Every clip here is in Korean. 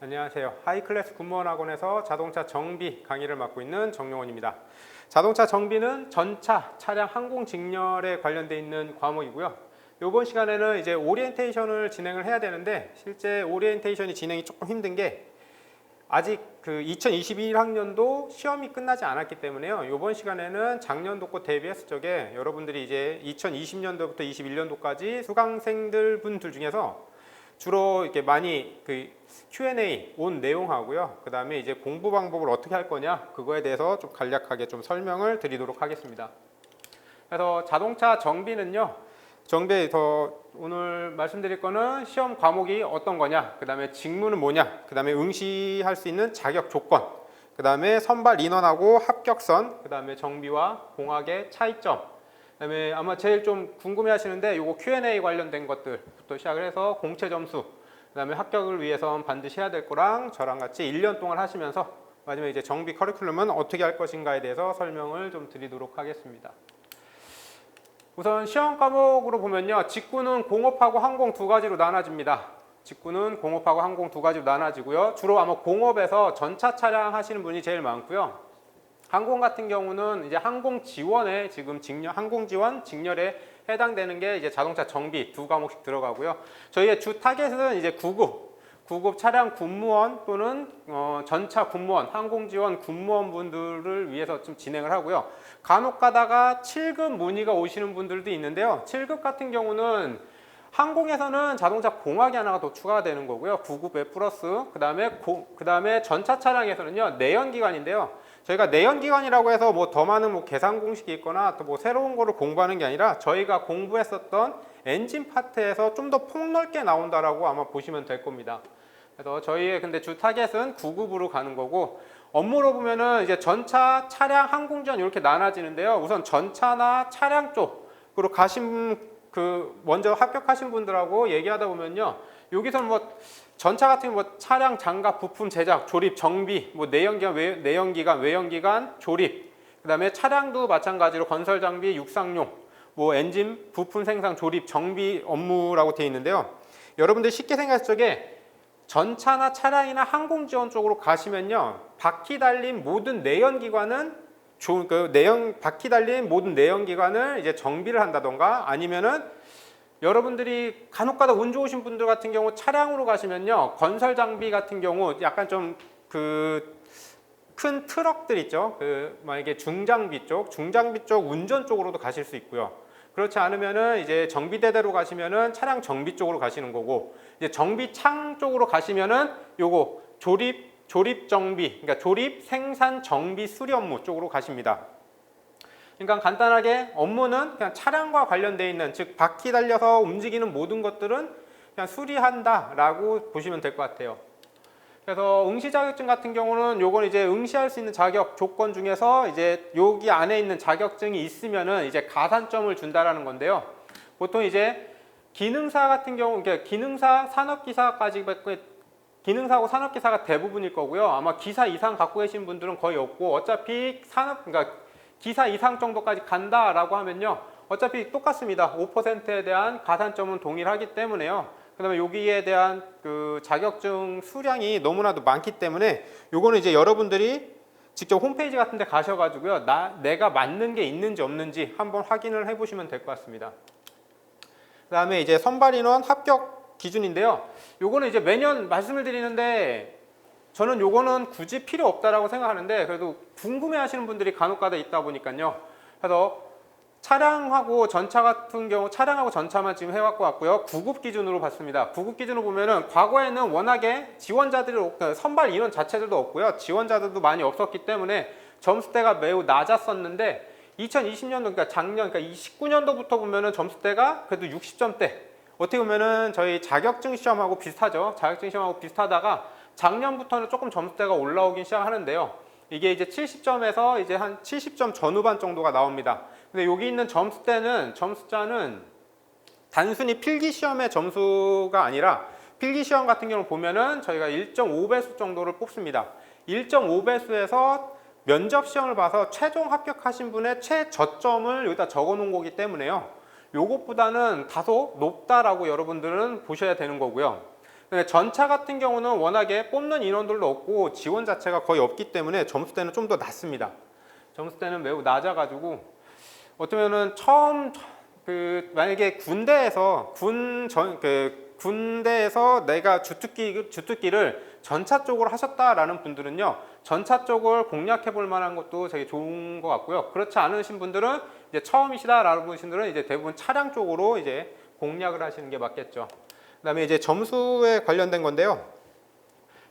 안녕하세요. 하이클래스 군무원학원에서 자동차 정비 강의를 맡고 있는 정용원입니다. 자동차 정비는 전차, 차량 항공 직렬에 관련되어 있는 과목이고요. 이번 시간에는 이제 오리엔테이션을 진행을 해야 되는데 실제 오리엔테이션이 진행이 조금 힘든 게 아직 그 2021학년도 시험이 끝나지 않았기 때문에요. 이번 시간에는 작년도 거 대비했을 적에 여러분들이 이제 2020년도부터 21년도까지 수강생들 분들 중에서 주로 이렇게 많이 그 Q&A 온 내용하고요. 그 다음에 이제 공부 방법을 어떻게 할 거냐 그거에 대해서 좀 간략하게 좀 설명을 드리도록 하겠습니다. 그래서 자동차 정비는요. 정비에서 오늘 말씀드릴 거는 시험 과목이 어떤 거냐, 그 다음에 직무는 뭐냐, 그 다음에 응시할 수 있는 자격 조건, 그 다음에 선발 인원하고 합격선, 그 다음에 정비와 공학의 차이점, 그 다음에 아마 제일 좀 궁금해 하시는데 요거 Q&A 관련된 것들부터 시작을 해서 공채 점수, 그 다음에 합격을 위해선 반드시 해야 될 거랑 저랑 같이 1년 동안 하시면서 마지막에 이제 정비 커리큘럼은 어떻게 할 것인가에 대해서 설명을 좀 드리도록 하겠습니다. 우선 시험 과목으로 보면요. 직구는 공업하고 항공 두 가지로 나눠집니다. 직구는 공업하고 항공 두 가지로 나눠지고요. 주로 아마 공업에서 전차 차량 하시는 분이 제일 많고요. 항공 같은 경우는 이제 항공 지원에 지금 항공 지원 직렬에 해당되는 게 이제 자동차 정비 두 과목씩 들어가고요. 저희의 주 타겟은 이제 9급 차량 군무원 또는 전차 군무원, 항공 지원 군무원 분들을 위해서 좀 진행을 하고요. 간혹 가다가 7급 문의가 오시는 분들도 있는데요. 7급 같은 경우는 항공에서는 자동차 공학이 하나가 더 추가가 되는 거고요. 9급에 플러스 그다음에 전차 차량에서는요. 내연기관인데요. 저희가 내연기관이라고 해서 뭐 더 많은 뭐 계산 공식이 있거나 또 뭐 새로운 거를 공부하는 게 아니라 저희가 공부했었던 엔진 파트에서 좀 더 폭넓게 나온다라고 아마 보시면 될 겁니다. 그래서 저희의 근데 주 타겟은 9급으로 가는 거고 업무로 보면은 이제 전차, 차량, 항공지원 이렇게 나눠지는데요. 우선 전차나 차량 쪽으로 먼저 합격하신 분들하고 얘기하다 보면요. 여기서는 뭐 전차 같은 뭐 차량, 장갑, 부품 제작, 조립, 정비, 뭐 내연기관, 외연기관, 조립. 그다음에 차량도 마찬가지로 건설 장비, 육상용, 뭐 엔진, 부품 생산, 조립, 정비 업무라고 되어 있는데요. 여러분들 쉽게 생각했을 적에 전차나 차량이나 항공 지원 쪽으로 가시면요. 바퀴 달린 모든 내연기관은 바퀴 달린 모든 내연기관을 이제 정비를 한다던가 아니면은 여러분들이 간혹가다 운 좋으신 분들 같은 경우 차량으로 가시면요. 건설 장비 같은 경우 약간 좀 큰 트럭들 있죠. 만약에 중장비 쪽 운전 쪽으로도 가실 수 있고요. 그렇지 않으면은 이제 정비대대로 가시면은 차량 정비 쪽으로 가시는 거고 이제 정비창 쪽으로 가시면은 요거 조립 정비, 그러니까 조립 생산 정비 수리 업무 쪽으로 가십니다. 그러니까 간단하게 업무는 그냥 차량과 관련되어 있는 즉 바퀴 달려서 움직이는 모든 것들은 그냥 수리한다라고 보시면 될 것 같아요. 그래서 응시 자격증 같은 경우는 요건 이제 응시할 수 있는 자격 조건 중에서 이제 여기 안에 있는 자격증이 있으면은 이제 가산점을 준다라는 건데요. 보통 이제 기능사 같은 경우, 그러니까 기능사하고 산업기사가 대부분일 거고요. 아마 기사 이상 갖고 계신 분들은 거의 없고 어차피 그러니까 기사 이상 정도까지 간다라고 하면요. 어차피 똑같습니다. 5%에 대한 가산점은 동일하기 때문에요. 그 다음에 여기에 대한 그 자격증 수량이 너무나도 많기 때문에 요거는 이제 여러분들이 직접 홈페이지 같은 데 가셔가지고요. 내가 맞는 게 있는지 없는지 한번 확인을 해보시면 될 것 같습니다. 그 다음에 이제 선발인원 합격 기준인데요. 요거는 이제 매년 말씀을 드리는데 저는 요거는 굳이 필요 없다라고 생각하는데 그래도 궁금해 하시는 분들이 간혹가다 있다 보니까요. 그래서 차량하고 전차 같은 경우 차량하고 전차만 지금 해왔고 왔고요. 9급 기준으로 봤습니다. 9급 기준으로 보면은 과거에는 워낙에 선발 인원 자체들도 없고요. 지원자들도 많이 없었기 때문에 점수대가 매우 낮았었는데 2020년도 그러니까 작년 그러니까 19년도부터 보면은 점수대가 그래도 60점대. 어떻게 보면은 저희 자격증 시험하고 비슷하죠. 자격증 시험하고 비슷하다가 작년부터는 조금 점수대가 올라오긴 시작하는데요. 이게 이제 70점에서 이제 한 70점 전후반 정도가 나옵니다. 근데 여기 있는 점수자는 단순히 필기시험의 점수가 아니라 필기시험 같은 경우는 보면은 저희가 1.5배수 정도를 뽑습니다. 1.5배수에서 면접시험을 봐서 최종 합격하신 분의 최저점을 여기다 적어 놓은 거기 때문에요. 요것보다는 다소 높다라고 여러분들은 보셔야 되는 거고요. 근데 전차 같은 경우는 워낙에 뽑는 인원들도 없고 지원 자체가 거의 없기 때문에 점수대는 좀 더 낮습니다. 점수대는 매우 낮아가지고 어쩌면은 처음 만약에 군대에서 내가 주특기를 전차 쪽으로 하셨다라는 분들은요, 전차 쪽을 공략해 볼 만한 것도 되게 좋은 것 같고요. 그렇지 않으신 분들은 이제 처음이시다라는 분들은 이제 대부분 차량 쪽으로 이제 공략을 하시는 게 맞겠죠. 그다음에 이제 점수에 관련된 건데요.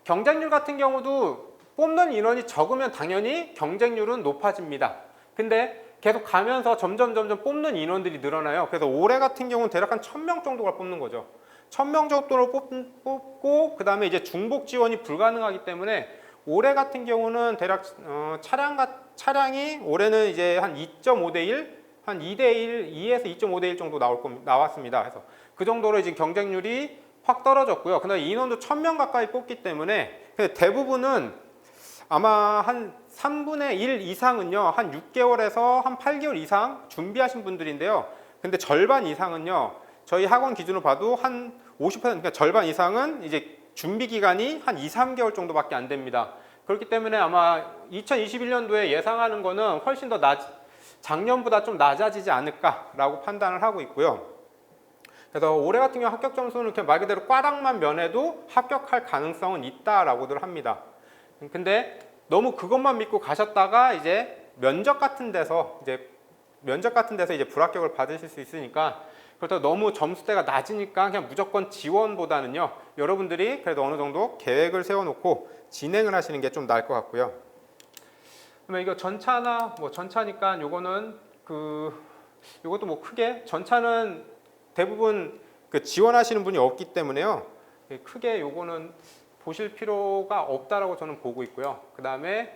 경쟁률 같은 경우도 뽑는 인원이 적으면 당연히 경쟁률은 높아집니다. 근데 계속 가면서 점점 뽑는 인원들이 늘어나요. 그래서 올해 같은 경우는 대략 한 1000명 정도가 뽑는 거죠. 1000명 정도로 뽑고 그 다음에 이제 중복 지원이 불가능하기 때문에 올해 같은 경우는 대략 차량이 올해는 이제 한 2.5대 1, 한 2대 1, 2에서 2.5대 1 정도 나왔습니다. 그래서 그 정도로 이제 경쟁률이 확 떨어졌고요. 그다음에 인원도 1000명 가까이 뽑기 때문에 대부분은 아마 한 3분의 1 이상은요, 한 6개월에서 한 8개월 이상 준비하신 분들인데요. 근데 절반 이상은요, 저희 학원 기준으로 봐도 한 50%, 그러니까 절반 이상은 이제 준비 기간이 한 2, 3개월 정도밖에 안 됩니다. 그렇기 때문에 아마 2021년도에 예상하는 거는 훨씬 더 작년보다 좀 낮아지지 않을까라고 판단을 하고 있고요. 그래서 올해 같은 경우 합격 점수는 그냥 말 그대로 꽈락만 면해도 합격할 가능성은 있다라고들 합니다. 근데 너무 그것만 믿고 가셨다가 이제 면접 같은 데서 이제 불합격을 받으실 수 있으니까, 그렇다고 너무 점수대가 낮으니까 그냥 무조건 지원보다는요, 여러분들이 그래도 어느 정도 계획을 세워놓고 진행을 하시는 게 좀 나을 것 같고요. 그러면 이거 전차니까 요거는 요것도 뭐 크게 전차는 대부분 지원하시는 분이 없기 때문에요, 크게 요거는 보실 필요가 없다라고 저는 보고 있고요. 그 다음에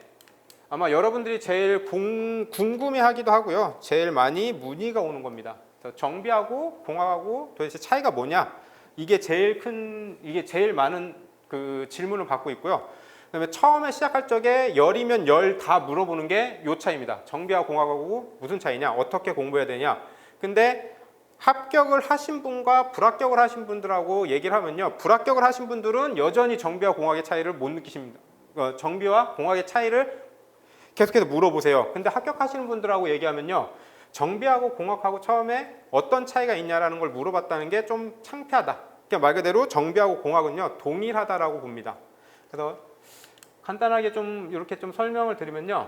아마 여러분들이 제일 궁금해하기도 하고요, 제일 많이 문의가 오는 겁니다. 정비하고 공학하고 도대체 차이가 뭐냐? 이게 제일 많은 질문을 받고 있고요. 그다음에 처음에 시작할 적에 열이면 열 다 물어보는 게 요 차이입니다. 정비하고 공학하고 무슨 차이냐? 어떻게 공부해야 되냐? 근데 합격을 하신 분과 불합격을 하신 분들하고 얘기를 하면요, 불합격을 하신 분들은 여전히 정비와 공학의 차이를 못 느끼십니다. 정비와 공학의 차이를 계속해서 물어보세요. 근데 합격하시는 분들하고 얘기하면요, 정비하고 공학하고 처음에 어떤 차이가 있냐라는 걸 물어봤다는 게 좀 창피하다. 그러니까 말 그대로 정비하고 공학은요, 동일하다라고 봅니다. 그래서 간단하게 좀 이렇게 좀 설명을 드리면요,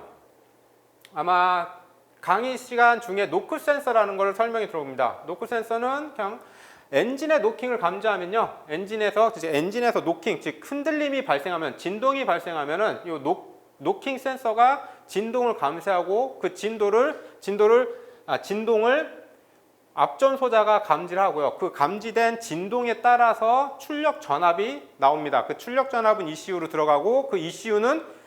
아마 강의 시간 중에 노크 센서라는 걸 설명이 들어옵니다. 노크 센서는 그냥 엔진의 노킹을 감지하면요, 엔진에서 노킹, 즉 흔들림이 발생하면, 진동이 발생하면은 이 노킹 센서가 진동을 감지하고 그 진동을 앞전소자가 감지를 하고요. 그 감지된 진동에 따라서 출력 전압이 나옵니다. 그 출력 전압은 ECU로 들어가고, 그 ECU는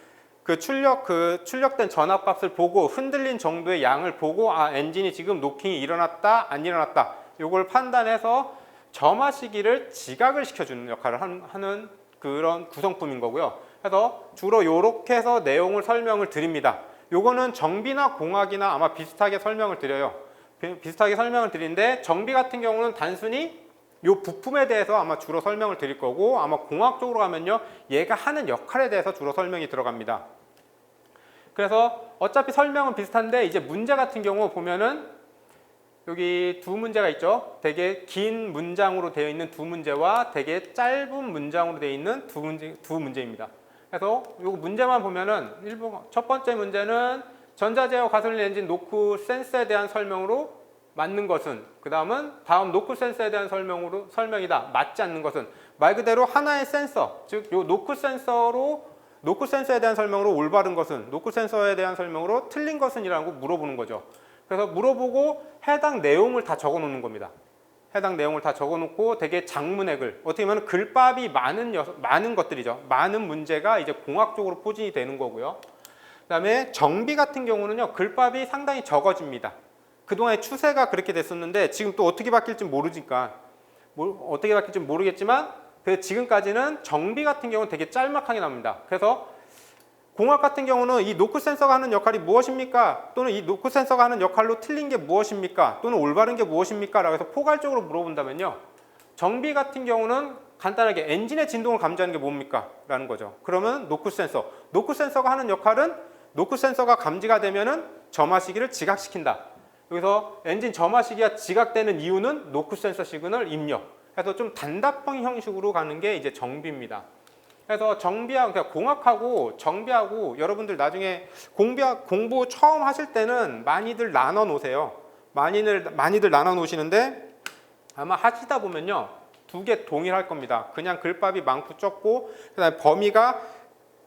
출력된 전압값을 보고 흔들린 정도의 양을 보고, 엔진이 지금 노킹이 일어났다 안 일어났다, 이걸 판단해서 점화 시기를 지각을 시켜주는 역할을 하는 그런 구성품인 거고요. 그래서 주로 이렇게 해서 내용을 설명을 드립니다. 요거는 정비나 공학이나 아마 비슷하게 설명을 드려요. 비슷하게 설명을 드리는데, 정비 같은 경우는 단순히 요 부품에 대해서 아마 주로 설명을 드릴 거고, 아마 공학 쪽으로 가면요, 얘가 하는 역할에 대해서 주로 설명이 들어갑니다. 그래서 어차피 설명은 비슷한데, 이제 문제 같은 경우 보면은 여기 두 문제가 있죠. 되게 긴 문장으로 되어 있는 두 문제와 되게 짧은 문장으로 되어 있는 두 문제입니다. 그래서 이 문제만 보면은 첫 번째 문제는 전자제어 가솔린 엔진 노크 센서에 대한 설명으로 맞는 것은, 그 다음 노크 센서에 대한 설명이다. 맞지 않는 것은, 말 그대로 하나의 센서, 즉 요 노크 센서에 대한 설명으로 올바른 것은, 노크 센서에 대한 설명으로 틀린 것은이라고 물어보는 거죠. 그래서 물어보고 해당 내용을 다 적어 놓는 겁니다. 해당 내용을 다 적어 놓고 되게 장문액을, 어떻게 보면 글밥이 많은 것들이죠. 많은 문제가 이제 공학적으로 포진이 되는 거고요. 그 다음에 정비 같은 경우는요, 글밥이 상당히 적어집니다. 그동안의 추세가 그렇게 됐었는데 지금 또 어떻게 바뀔지 모르겠지만 지금까지는 정비 같은 경우는 되게 짤막하게 나옵니다. 그래서 공학 같은 경우는 이 노크 센서가 하는 역할이 무엇입니까? 또는 이 노크 센서가 하는 역할로 틀린 게 무엇입니까? 또는 올바른 게 무엇입니까? 라고 해서 포괄적으로 물어본다면요, 정비 같은 경우는 간단하게 엔진의 진동을 감지하는 게 뭡니까? 라는 거죠. 그러면 노크 센서. 노크 센서가 하는 역할은 노크 센서가 감지가 되면은 점화시기를 지각시킨다. 여기서 엔진 점화시기가 지각되는 이유는 노크 센서 시그널 입력. 그래서 좀 단답형 형식으로 가는 게 이제 정비입니다. 그래서 정비하고 그러니까 공학하고 정비하고 여러분들 나중에 공부 처음 하실 때는 많이들 나눠 놓으세요. 많이들 나눠 놓으시는데 아마 하시다 보면요. 두 개 동일할 겁니다. 그냥 글밥이 많고 적고 그다음에 범위가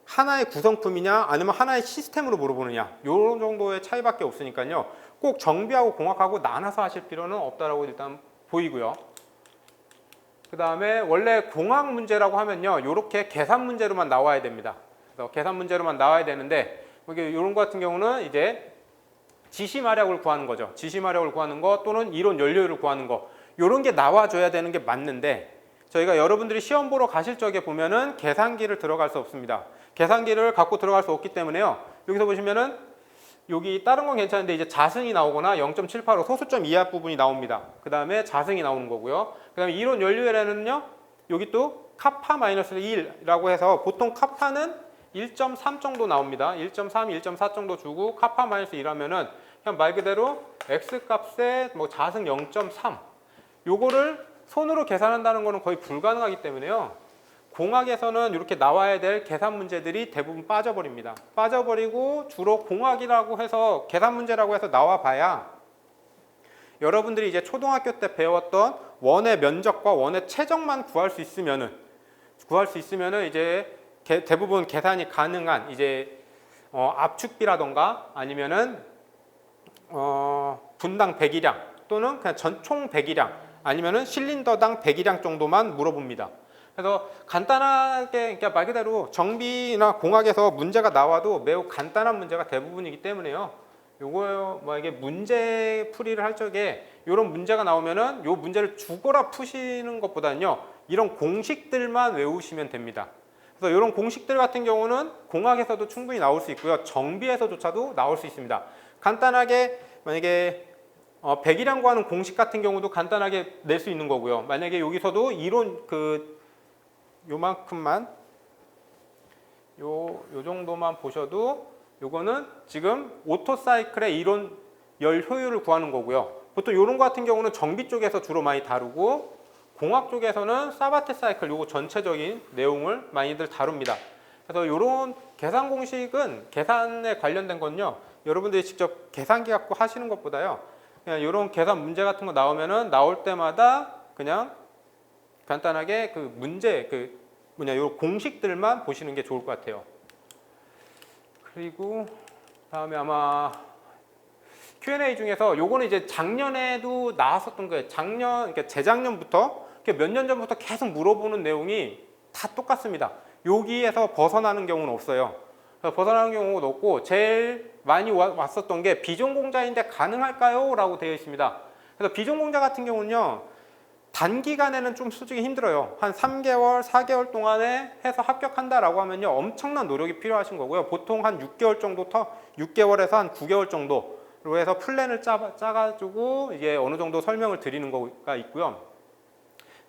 하나의 구성품이냐 아니면 하나의 시스템으로 물어보느냐 이런 정도의 차이밖에 없으니까요. 꼭 정비하고 공학하고 나눠서 하실 필요는 없다라고 일단 보이고요. 그 다음에 원래 공학 문제라고 하면요. 이렇게 계산 문제로만 나와야 됩니다. 그래서 계산 문제로만 나와야 되는데 이런 거 같은 경우는 이제 지시 마력을 구하는 거죠. 지시 마력을 구하는 거 또는 이론 연료율을 구하는 거 이런 게 나와줘야 되는 게 맞는데 저희가 여러분들이 시험 보러 가실 적에 보면은 계산기를 들어갈 수 없습니다. 계산기를 갖고 들어갈 수 없기 때문에요. 여기서 보시면은 여기 다른 건 괜찮은데 이제 자승이 나오거나 0.785 소수점 이하 부분이 나옵니다. 그 다음에 자승이 나오는 거고요. 그 다음에 이론 연료율에는요. 여기 또 카파 마이너스 1이라고 해서 보통 카파는 1.3 정도 나옵니다. 1.3, 1.4 정도 주고 카파 마이너스 1하면은 그냥 말 그대로 x 값에 뭐 자승 0.3 요거를 손으로 계산한다는 거는 거의 불가능하기 때문에요. 공학에서는 이렇게 나와야 될 계산 문제들이 대부분 빠져버립니다. 빠져버리고 주로 공학이라고 해서 계산 문제라고 해서 나와봐야 여러분들이 이제 초등학교 때 배웠던 원의 면적과 원의 최적만 구할 수 있으면은 이제 대부분 계산이 가능한 이제 압축비라던가 아니면은 분당 배기량 또는 그냥 전총 배기량 아니면은 실린더당 배기량 정도만 물어봅니다. 그래서 간단하게 그러니까 말 그대로 정비나 공학에서 문제가 나와도 매우 간단한 문제가 대부분이기 때문에요. 요거 이게 문제 풀이를 할 적에 이런 문제가 나오면은 요 문제를 죽어라 푸시는 것보다는요. 이런 공식들만 외우시면 됩니다. 그래서 이런 공식들 같은 경우는 공학에서도 충분히 나올 수 있고요. 정비에서조차도 나올 수 있습니다. 간단하게 만약에 배기량 구하는 공식 같은 경우도 간단하게 낼 수 있는 거고요. 만약에 여기서도 이론 요만큼만 요 정도만 보셔도 요거는 지금 오토사이클의 이론 열 효율을 구하는 거고요. 보통 이런 거 같은 경우는 정비 쪽에서 주로 많이 다루고 공학 쪽에서는 사바테 사이클 요거 전체적인 내용을 많이들 다룹니다. 그래서 이런 계산 공식은 계산에 관련된 건요. 여러분들이 직접 계산기 갖고 하시는 것보다요. 그냥 이런 계산 문제 같은 거 나오면은 나올 때마다 그냥 간단하게 그 문제 요 공식들만 보시는 게 좋을 것 같아요. 그리고 다음에 아마 Q&A 중에서 요거는 이제 작년에도 나왔었던 거예요. 그러니까 재작년부터 몇 년 전부터 계속 물어보는 내용이 다 똑같습니다. 여기에서 벗어나는 경우는 없어요. 벗어나는 경우가 없고 제일 많이 왔었던 게 비전공자인데 가능할까요? 라고 되어 있습니다. 그래서 비전공자 같은 경우는요. 단기간에는 좀 솔직히 힘들어요. 한 3개월, 4개월 동안에 해서 합격한다라고 하면요. 엄청난 노력이 필요하신 거고요. 보통 한 6개월 정도 6개월에서 한 9개월 정도로 해서 플랜을 짜가지고 이게 어느 정도 설명을 드리는 거가 있고요.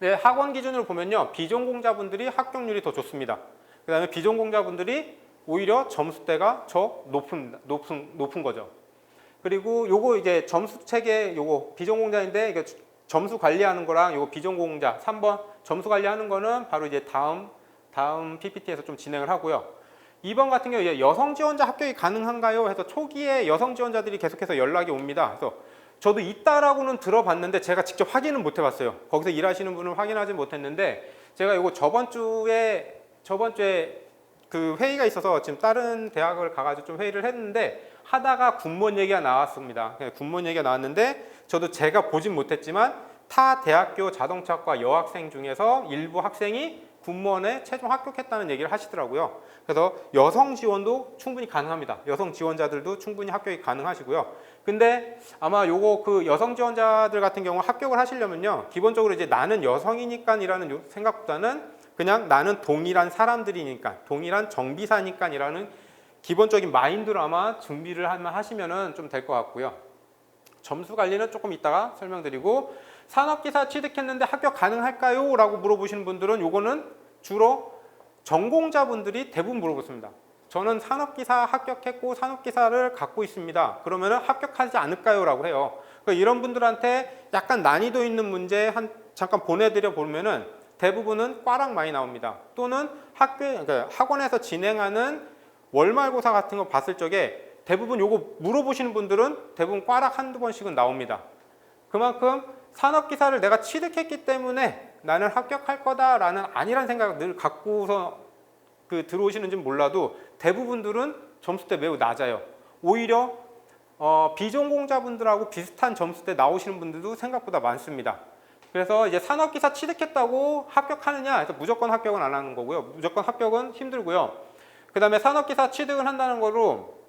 네, 학원 기준으로 보면요. 비전공자분들이 합격률이 더 좋습니다. 그 다음에 비전공자분들이 오히려 점수대가 더 높은 거죠. 그리고 요거 이제 점수 체계 요거 비전공자인데 이게 점수 관리하는 거랑 요거 비전공자 3번 점수 관리하는 거는 바로 이제 다음 PPT에서 좀 진행을 하고요. 2번 같은 경우 여성 지원자 합격이 가능한가요? 해서 초기에 여성 지원자들이 계속해서 연락이 옵니다. 그래서 저도 있다라고는 들어봤는데 제가 직접 확인은 못 해봤어요. 거기서 일하시는 분은 확인하지 못했는데 제가 요거 저번 주에 그 회의가 있어서 지금 다른 대학을 가가지고 좀 회의를 했는데 하다가 군무원 얘기가 나왔습니다. 군무원 얘기가 나왔는데 저도 제가 보진 못했지만 타 대학교 자동차과 여학생 중에서 일부 학생이 군무원에 최종 합격했다는 얘기를 하시더라고요. 그래서 여성 지원도 충분히 가능합니다. 여성 지원자들도 충분히 합격이 가능하시고요. 근데 아마 요거 그 여성 지원자들 같은 경우 합격을 하시려면요. 기본적으로 이제 나는 여성이니까이라는 생각보다는 그냥 나는 동일한 사람들이니까, 동일한 정비사니까이라는 기본적인 마인드로 아마 준비를 하시면은 좀 될 것 같고요. 점수 관리는 조금 이따가 설명드리고 산업기사 취득했는데 합격 가능할까요? 라고 물어보시는 분들은 요거는 주로 전공자분들이 대부분 물어보습니다. 저는 산업기사 합격했고 산업기사를 갖고 있습니다. 그러면 합격하지 않을까요? 라고 해요. 그러니까 이런 분들한테 약간 난이도 있는 문제 잠깐 보내드려 보면은 대부분은 꽈락 많이 나옵니다. 또는 그러니까 학원에서 진행하는 월말고사 같은 거 봤을 적에 대부분 요거 물어보시는 분들은 대부분 꽈락 한두 번씩은 나옵니다. 그만큼 산업기사를 내가 취득했기 때문에 나는 합격할 거다라는 아니란 생각을 늘 갖고서 들어오시는지 몰라도 대부분들은 점수대 매우 낮아요. 오히려 비전공자분들하고 비슷한 점수대 나오시는 분들도 생각보다 많습니다. 그래서 이제 산업기사 취득했다고 합격하느냐 해서 무조건 합격은 안 하는 거고요. 무조건 합격은 힘들고요. 그 다음에 산업기사 취득을 한다는 거로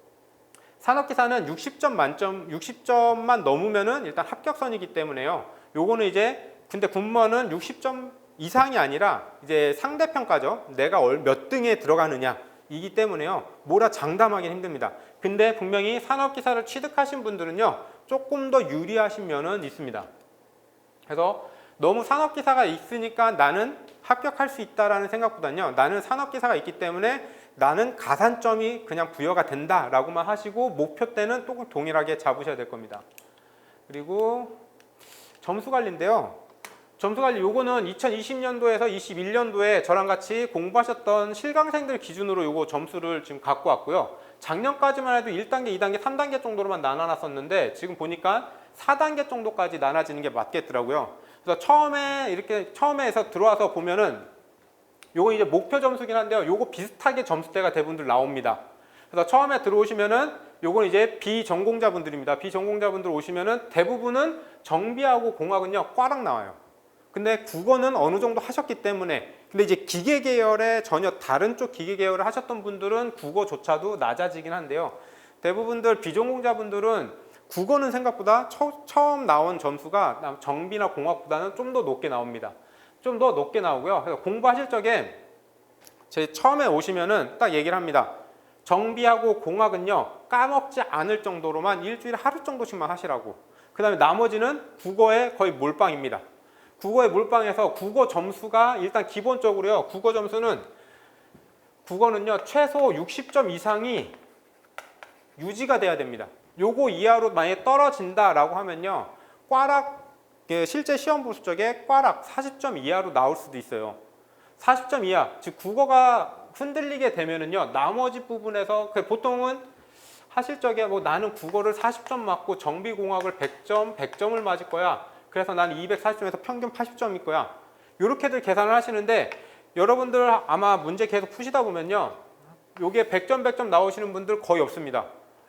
산업기사는 60점 만점, 60점만 넘으면은 일단 합격선이기 때문에요. 요거는 이제 근데 군무원은 60점 이상이 아니라 이제 상대평가죠. 내가 몇 등에 들어가느냐 이기 때문에요. 뭐라 장담하기는 힘듭니다. 근데 분명히 산업기사를 취득하신 분들은요. 조금 더 유리하신 면은 있습니다. 그래서 너무 산업기사가 있으니까 나는 합격할 수 있다라는 생각보다는요. 나는 산업기사가 있기 때문에 나는 가산점이 그냥 부여가 된다라고만 하시고 목표 때는 또 동일하게 잡으셔야 될 겁니다. 그리고 점수관리인데요. 점수관리 요거는 2020년도에서 21년도에 저랑 같이 공부하셨던 실강생들 기준으로 요거 점수를 지금 갖고 왔고요. 작년까지만 해도 1단계, 2단계, 3단계 정도로만 나눠놨었는데 지금 보니까 4단계 정도까지 나눠지는 게 맞겠더라고요. 그래서 처음에서 들어와서 보면은 요거 이제 목표 점수긴 한데요. 요거 비슷하게 점수대가 대부분들 나옵니다. 그래서 처음에 들어오시면은 요건 이제 비전공자분들입니다. 비전공자분들 오시면은 대부분은 정비하고 공학은요 꽈락 나와요. 근데 국어는 어느 정도 하셨기 때문에 근데 이제 기계 계열의 전혀 다른 쪽 기계 계열을 하셨던 분들은 국어조차도 낮아지긴 한데요. 대부분들 비전공자분들은 국어는 생각보다 처음 나온 점수가 정비나 공학보다는 좀 더 높게 나옵니다. 좀 더 높게 나오고요. 그래서 공부하실 적에 제 처음에 오시면은 딱 얘기를 합니다. 정비하고 공학은요 까먹지 않을 정도로만 일주일에 하루 정도씩만 하시라고. 그 다음에 나머지는 국어에 거의 몰빵입니다. 국어에 몰빵해서 국어 점수가 일단 기본적으로요. 국어는요 최소 60점 이상이 유지가 돼야 됩니다. 요거 이하로 만약에 떨어진다라고 하면요 꽈락 실제 시험 보실 적에 꽈락 40점 이하로 나올 수도 있어요. 40점 이하, 즉 국어가 흔들리게 되면은요 나머지 부분에서 보통은 하실 적에 뭐 나는 국어를 40점 맞고 정비공학을 100점을 맞을 거야. 그래서 나는 240점에서 평균 80점일 거야. 이렇게들 계산을 하시는데 여러분들 아마 문제 계속 푸시다 보면요 요게 100점 나오시는 분들 거의 없습니다.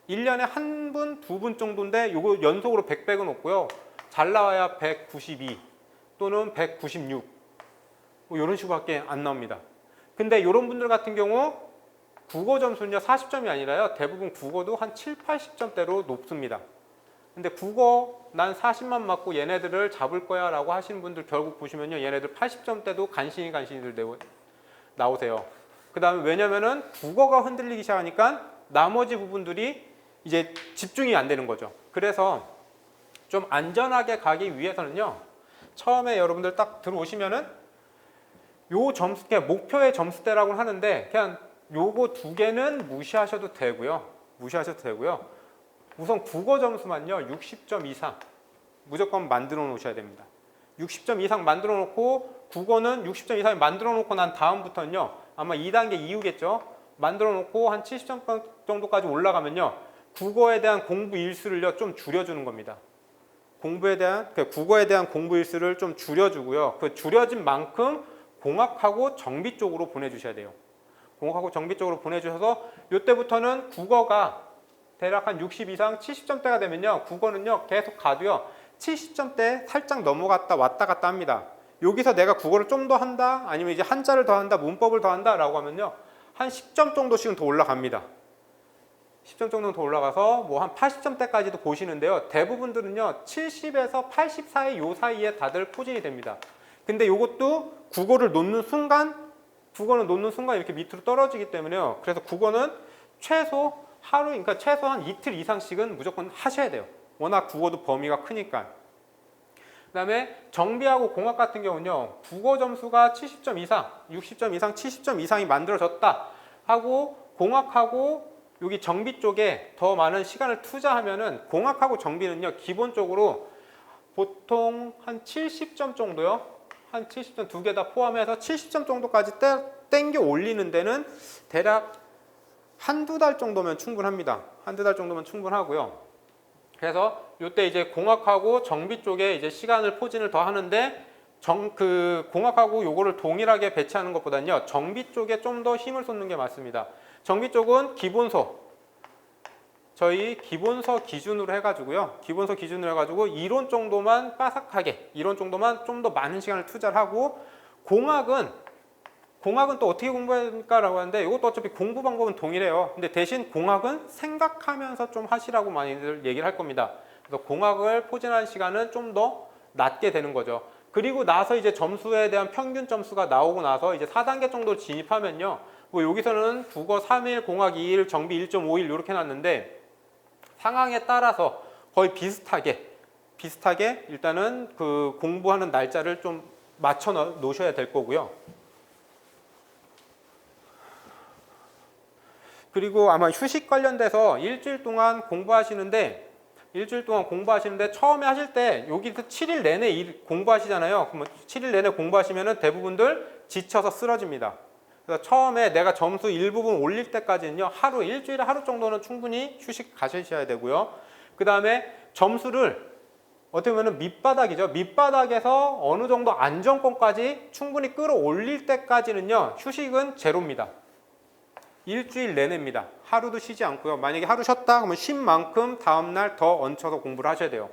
1년에 한 분, 두 분 정도인데 요거 연속으로 100은 없고요. 잘 나와야 192 또는 196 뭐 이런 식으로밖에 안 나옵니다. 근데 이런 분들 같은 경우 국어 점수는요 40점이 아니라요 대부분 국어도 한 7, 80점대로 높습니다. 근데 국어 난 40만 맞고 얘네들을 잡을 거야 라고 하시는 분들 결국 보시면요 얘네들 80점대도 간신히들 나오세요. 그 다음에 왜냐면은 국어가 흔들리기 시작하니까 나머지 부분들이 이제 집중이 안 되는 거죠. 그래서 좀 안전하게 가기 위해서는요 처음에 여러분들 딱 들어오시면은 요 점수대 목표의 점수대라고 하는데 그냥 요거 두 개는 무시하셔도 되고요. 우선 국어 점수만요 60점 이상 무조건 만들어 놓으셔야 됩니다. 60점 이상 만들어 놓고 국어는 60점 이상 만들어 놓고 난 다음부터는요 아마 2단계 이후겠죠. 만들어 놓고 한 70점 정도까지 올라가면요 국어에 대한 공부 일수를요 좀 줄여주는 겁니다. 국어에 대한 공부 일수를 좀 줄여주고요. 그 줄여진 만큼 공학하고 정비 쪽으로 보내주셔야 돼요. 공학하고 정비 쪽으로 보내주셔서 이때부터는 국어가 대략 한 60 이상 70점대가 되면요 국어는요 계속 가도요 70점대 살짝 넘어갔다 왔다 갔다 합니다. 여기서 내가 국어를 좀 더 한다 아니면 이제 한자를 더 한다 문법을 더 한다 라고 하면요 한 10점 정도씩은 더 올라갑니다. 10점 정도는 더 올라가서 뭐 한 80점대까지도 보시는데요 대부분들은요 70에서 80 사이 요 사이에 다들 포진이 됩니다. 근데 이것도 국어를 놓는 순간 이렇게 밑으로 떨어지기 때문에요. 그래서 국어는 그러니까 최소한 이틀 이상씩은 무조건 하셔야 돼요. 워낙 국어도 범위가 크니까. 그다음에 정비하고 공학 같은 경우는요. 국어 점수가 70점 이상, 60점 이상, 70점 이상이 만들어졌다 하고 공학하고 여기 정비 쪽에 더 많은 시간을 투자하면은 공학하고 정비는요. 기본적으로 보통 한 70점 정도요. 한 70점 두 개 다 포함해서 70점 정도까지 땡겨 올리는 데는 대략 한두 달 정도면 충분합니다. 한두 달 정도면 충분하고요. 그래서 이때 이제 공학하고 정비 쪽에 이제 시간을 포진을 더 하는데 공학하고 요거를 동일하게 배치하는 것보다는요. 정비 쪽에 좀 더 힘을 쏟는 게 맞습니다. 정비 쪽은 기본서 저희 기본서 기준으로 해가지고요. 기본서 기준으로 해가지고 이론 정도만 빠삭하게 이론 정도만 좀 더 많은 시간을 투자를 하고 공학은 또 어떻게 공부할까라고 하는데 이것도 어차피 공부 방법은 동일해요. 근데 대신 공학은 생각하면서 좀 하시라고 많이들 얘기를 할 겁니다. 그래서 공학을 포진하는 시간은 좀 더 낮게 되는 거죠. 그리고 나서 이제 점수에 대한 평균 점수가 나오고 나서 이제 4단계 정도 진입하면요. 뭐 여기서는 국어 3일, 공학 2일, 정비 1.5일 이렇게 놨는데 상황에 따라서 거의 비슷하게 일단은 그 공부하는 날짜를 좀 맞춰 놓으셔야 될 거고요. 그리고 아마 휴식 관련돼서 일주일 동안 공부하시는데 처음에 하실 때 여기서 7일 내내 공부하시잖아요. 그러면 7일 내내 공부하시면은 대부분들 지쳐서 쓰러집니다. 그래서 처음에 내가 점수 일부분 올릴 때까지는요. 일주일에 하루 정도는 충분히 휴식 가셔야 되고요. 그 다음에 점수를 어떻게 보면 밑바닥이죠. 밑바닥에서 어느 정도 안정권까지 충분히 끌어올릴 때까지는요. 휴식은 제로입니다. 일주일 내내입니다. 하루도 쉬지 않고요. 만약에 하루 쉬었다 그러면 쉰 만큼 다음날 더 얹혀서 공부를 하셔야 돼요.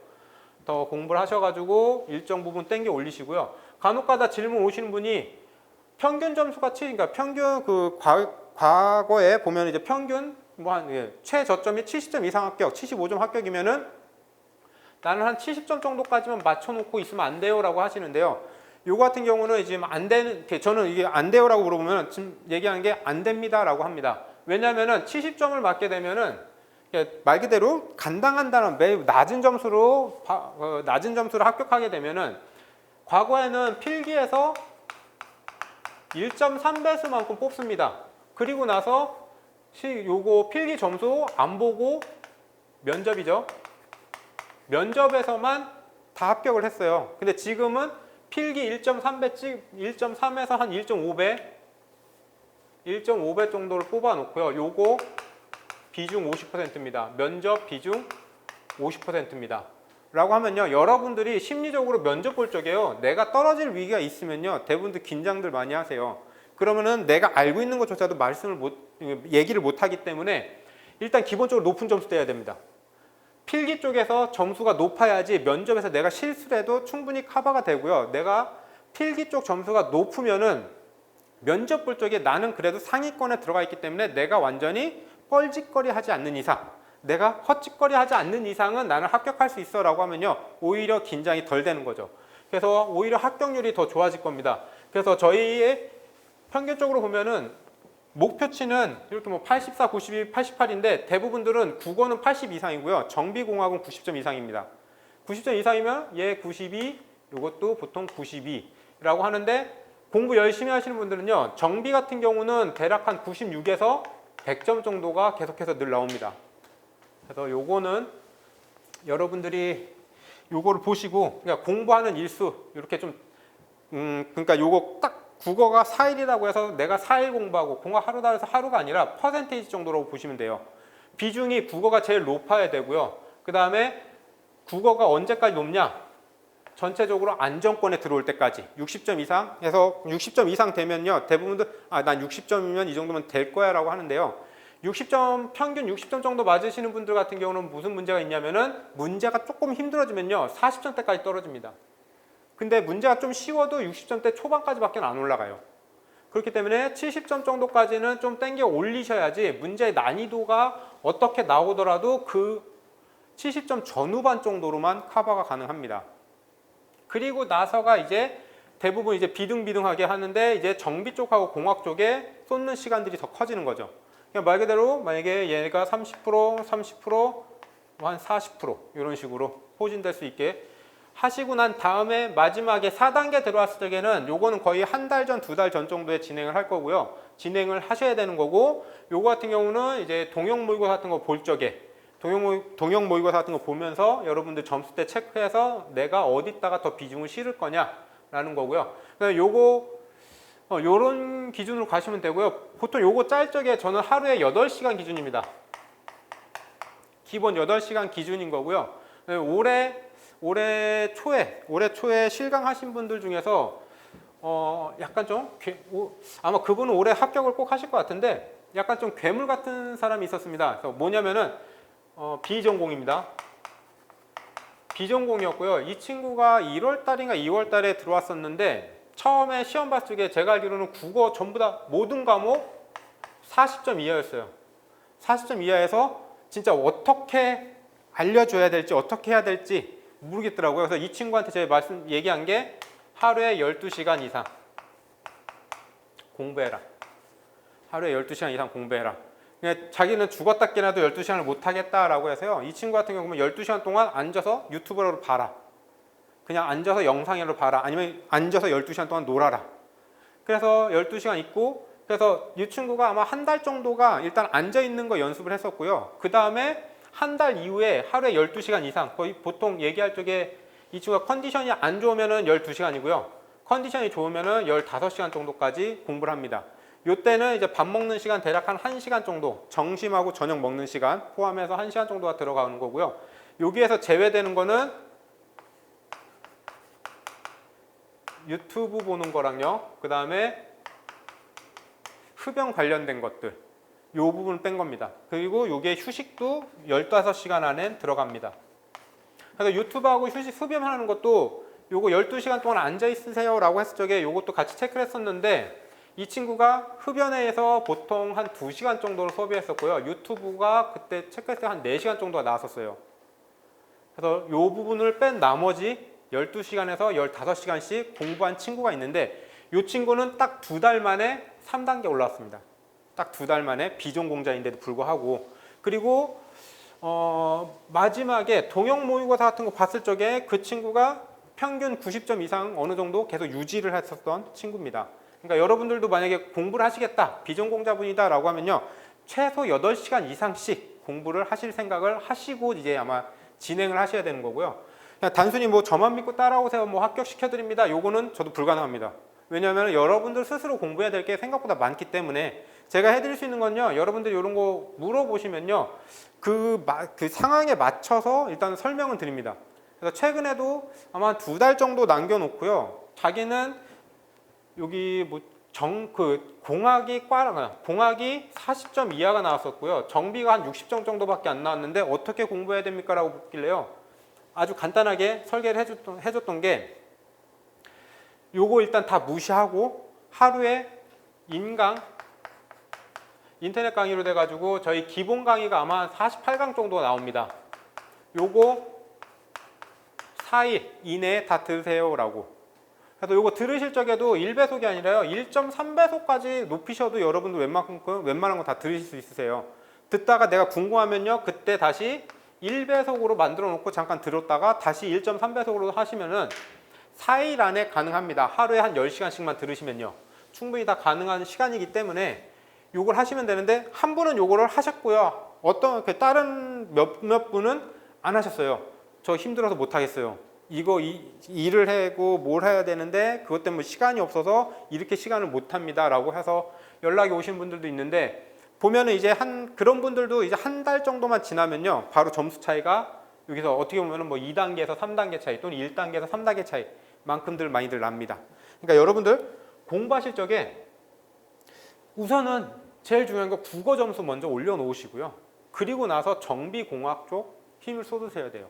더 공부를 하셔가지고 일정 부분 땡겨 올리시고요. 간혹가다 질문 오시는 분이 평균 점수가 그러니까 평균 과거에 보면 이제 평균 최저점이 70점 이상 합격, 75점 합격이면은 나는 한 70점 정도까지만 맞춰놓고 있으면 안 돼요라고 하시는데요. 요거 같은 경우는 지금 안 되는, 저는 이게 안 돼요라고 물어보면 지금 얘기하는 게 안 됩니다라고 합니다. 왜냐면은 70점을 맞게 되면은 말 그대로 간당간당한 매우 낮은 점수로 합격하게 되면은 과거에는 필기에서 1.3배수만큼 뽑습니다. 그리고 나서 요거 필기 점수 안 보고 면접이죠. 면접에서만 다 합격을 했어요. 근데 지금은 필기 1.3에서 한 1.5배 정도를 뽑아 놓고요. 요거 비중 50%입니다. 면접 비중 50%입니다. 라고 하면요. 여러분들이 심리적으로 면접 볼 적에요. 내가 떨어질 위기가 있으면요. 대부분들 긴장들 많이 하세요. 그러면은 내가 알고 있는 것조차도 얘기를 못 하기 때문에 일단 기본적으로 높은 점수 떼야 됩니다. 필기 쪽에서 점수가 높아야지 면접에서 내가 실수를 해도 충분히 커버가 되고요. 내가 필기 쪽 점수가 높으면은 면접 볼 적에 나는 그래도 상위권에 들어가 있기 때문에 내가 완전히 뻘짓거리 하지 않는 이상, 내가 헛짓거리 하지 않는 이상은 나는 합격할 수 있어 라고 하면요. 오히려 긴장이 덜 되는 거죠. 그래서 오히려 합격률이 더 좋아질 겁니다. 그래서 저희의 평균적으로 보면은 목표치는 이렇게 뭐 84, 92, 88인데 대부분들은 국어는 80 이상이고요. 정비공학은 90점 이상입니다. 90점 이상이면 얘 92, 이것도 보통 92라고 하는데 공부 열심히 하시는 분들은요. 정비 같은 경우는 대략 한 96에서 100점 정도가 계속해서 늘 나옵니다. 그래서 요거는 여러분들이 요거를 보시고 그러니까 공부하는 일수 이렇게 좀 그러니까 요거 딱 국어가 4일이라고 해서 내가 4일 공부하고 공학 하루다 해서 하루가 아니라 퍼센테이지 정도로 보시면 돼요. 비중이 국어가 제일 높아야 되고요. 그 다음에 국어가 언제까지 높냐? 전체적으로 안정권에 들어올 때까지 60점 이상 해서 60점 이상 되면요. 대부분들 난 60점이면 이 정도면 될 거야 라고 하는데요. 60점 평균 60점 정도 맞으시는 분들 같은 경우는 무슨 문제가 있냐면은 문제가 조금 힘들어지면요. 40점대까지 떨어집니다. 근데 문제가 좀 쉬워도 60점대 초반까지밖에 안 올라가요. 그렇기 때문에 70점 정도까지는 좀 땡겨 올리셔야지 문제의 난이도가 어떻게 나오더라도 그 70점 전후반 정도로만 커버가 가능합니다. 그리고 나서가 이제 대부분 이제 비등비등하게 하는데 이제 정비 쪽하고 공학 쪽에 쏟는 시간들이 더 커지는 거죠. 그냥 말 그대로 만약에 얘가 30%, 한 40% 이런 식으로 포진될 수 있게 하시고 난 다음에 마지막에 4단계 들어왔을 적에는 요거는 거의 한 달 전, 두 달 전 정도에 진행을 할 거고요. 진행을 하셔야 되는 거고, 요거 같은 경우는 이제 동형 모의고사 같은 거 볼 적에 동형 모의고사 같은 거 보면서 여러분들 점수대 체크해서 내가 어디다가 더 비중을 실을 거냐라는 거고요. 요거 요런 기준으로 가시면 되고요. 보통 요거 짤 적에 저는 하루에 8시간 기준입니다. 기본 8시간 기준인 거고요. 올해 초에 실강하신 분들 중에서 약간 좀 아마 그분은 올해 합격을 꼭 하실 것 같은데 약간 좀 괴물 같은 사람이 있었습니다. 그래서 뭐냐면은 비전공입니다. 비전공이었고요. 이 친구가 1월 달인가 2월 달에 들어왔었는데 처음에 시험 봤을 적에 제가 알기로는 국어 전부 다 모든 과목 40점 이하였어요. 40점 이하에서 진짜 어떻게 알려줘야 될지 어떻게 해야 될지 모르겠더라고요. 그래서 이 친구한테 제가 얘기한 게 하루에 12시간 이상 공부해라. 하루에 12시간 이상 공부해라. 그냥 자기는 죽었다 깨나도 12시간을 못하겠다라고 해서요. 이 친구 같은 경우는 12시간 동안 앉아서 유튜브로 봐라. 그냥 앉아서 영상으로 봐라. 아니면 앉아서 12시간 동안 놀아라. 그래서 12시간 있고 그래서 이 친구가 아마 한 달 정도가 일단 앉아있는 거 연습을 했었고요. 그 다음에 한 달 이후에 하루에 12시간 이상 거의 보통 얘기할 적에 이 친구가 컨디션이 안 좋으면 12시간이고요. 컨디션이 좋으면 15시간 정도까지 공부를 합니다. 요때는 이제 밥 먹는 시간 대략 한 1시간 정도 점심하고 저녁 먹는 시간 포함해서 1시간 정도가 들어가는 거고요. 여기에서 제외되는 거는 유튜브 보는 거랑요. 그 다음에 흡연 관련된 것들 요 부분 뺀 겁니다. 그리고 요게 휴식도 15시간 안에 들어갑니다. 그래서 유튜브하고 휴식 흡연하는 것도 요거 12시간 동안 앉아 있으세요 라고 했을 적에 요것도 같이 체크를 했었는데 이 친구가 흡연회에서 보통 한 2시간 정도를 소비했었고요. 유튜브가 그때 체크했을 때 한 4시간 정도가 나왔었어요. 그래서 요 부분을 뺀 나머지 12시간에서 15시간씩 공부한 친구가 있는데 이 친구는 딱 2달 만에 3단계 올라왔습니다. 딱 2달 만에 비전공자인데도 불구하고 그리고 마지막에 동형 모의고사 같은 거 봤을 적에 그 친구가 평균 90점 이상 어느 정도 계속 유지를 했었던 친구입니다. 그러니까 여러분들도 만약에 공부를 하시겠다, 비전공자분이다 라고 하면요. 최소 8시간 이상씩 공부를 하실 생각을 하시고 이제 아마 진행을 하셔야 되는 거고요. 그냥 단순히 뭐 저만 믿고 따라오세요, 뭐 합격시켜드립니다. 요거는 저도 불가능합니다. 왜냐하면 여러분들 스스로 공부해야 될 게 생각보다 많기 때문에 제가 해드릴 수 있는 건요. 여러분들 이런 거 물어보시면요. 그 상황에 맞춰서 일단 설명을 드립니다. 그래서 최근에도 아마 2달 정도 남겨놓고요. 자기는 여기 뭐 공학이 40점 이하가 나왔었고요. 정비가 한 60점 정도밖에 안 나왔는데 어떻게 공부해야 됩니까? 라고 묻길래요. 아주 간단하게 설계를 해줬던 게 요거 일단 다 무시하고 하루에 인터넷 강의로 돼가지고 저희 기본 강의가 아마 48강 정도가 나옵니다. 요거 4일 이내에 다 들으세요 라고. 그래서 요거 들으실 적에도 1배속이 아니라요 1.3배속까지 높이셔도 여러분들 웬만한 거 다 들으실 수 있으세요. 듣다가 내가 궁금하면요 그때 다시 1배속으로 만들어 놓고 잠깐 들었다가 다시 1.3배속으로 하시면은 4일 안에 가능합니다. 하루에 한 10시간씩만 들으시면요 충분히 다 가능한 시간이기 때문에 요걸 하시면 되는데 한 분은 요거를 하셨고요. 다른 몇 분은 안 하셨어요. 저 힘들어서 못 하겠어요. 일을 하고 뭘 해야 되는데 그것 때문에 시간이 없어서 이렇게 시간을 못 합니다 라고 해서 연락이 오신 분들도 있는데 보면은 이제 그런 분들도 이제 한 달 정도만 지나면요 바로 점수 차이가 여기서 어떻게 보면은 뭐 2단계에서 3단계 차이 또는 1단계에서 3단계 차이 만큼들 많이들 납니다. 그러니까 여러분들 공부하실 적에 우선은 제일 중요한 거 국어 점수 먼저 올려놓으시고요. 그리고 나서 정비공학 쪽 힘을 쏟으셔야 돼요.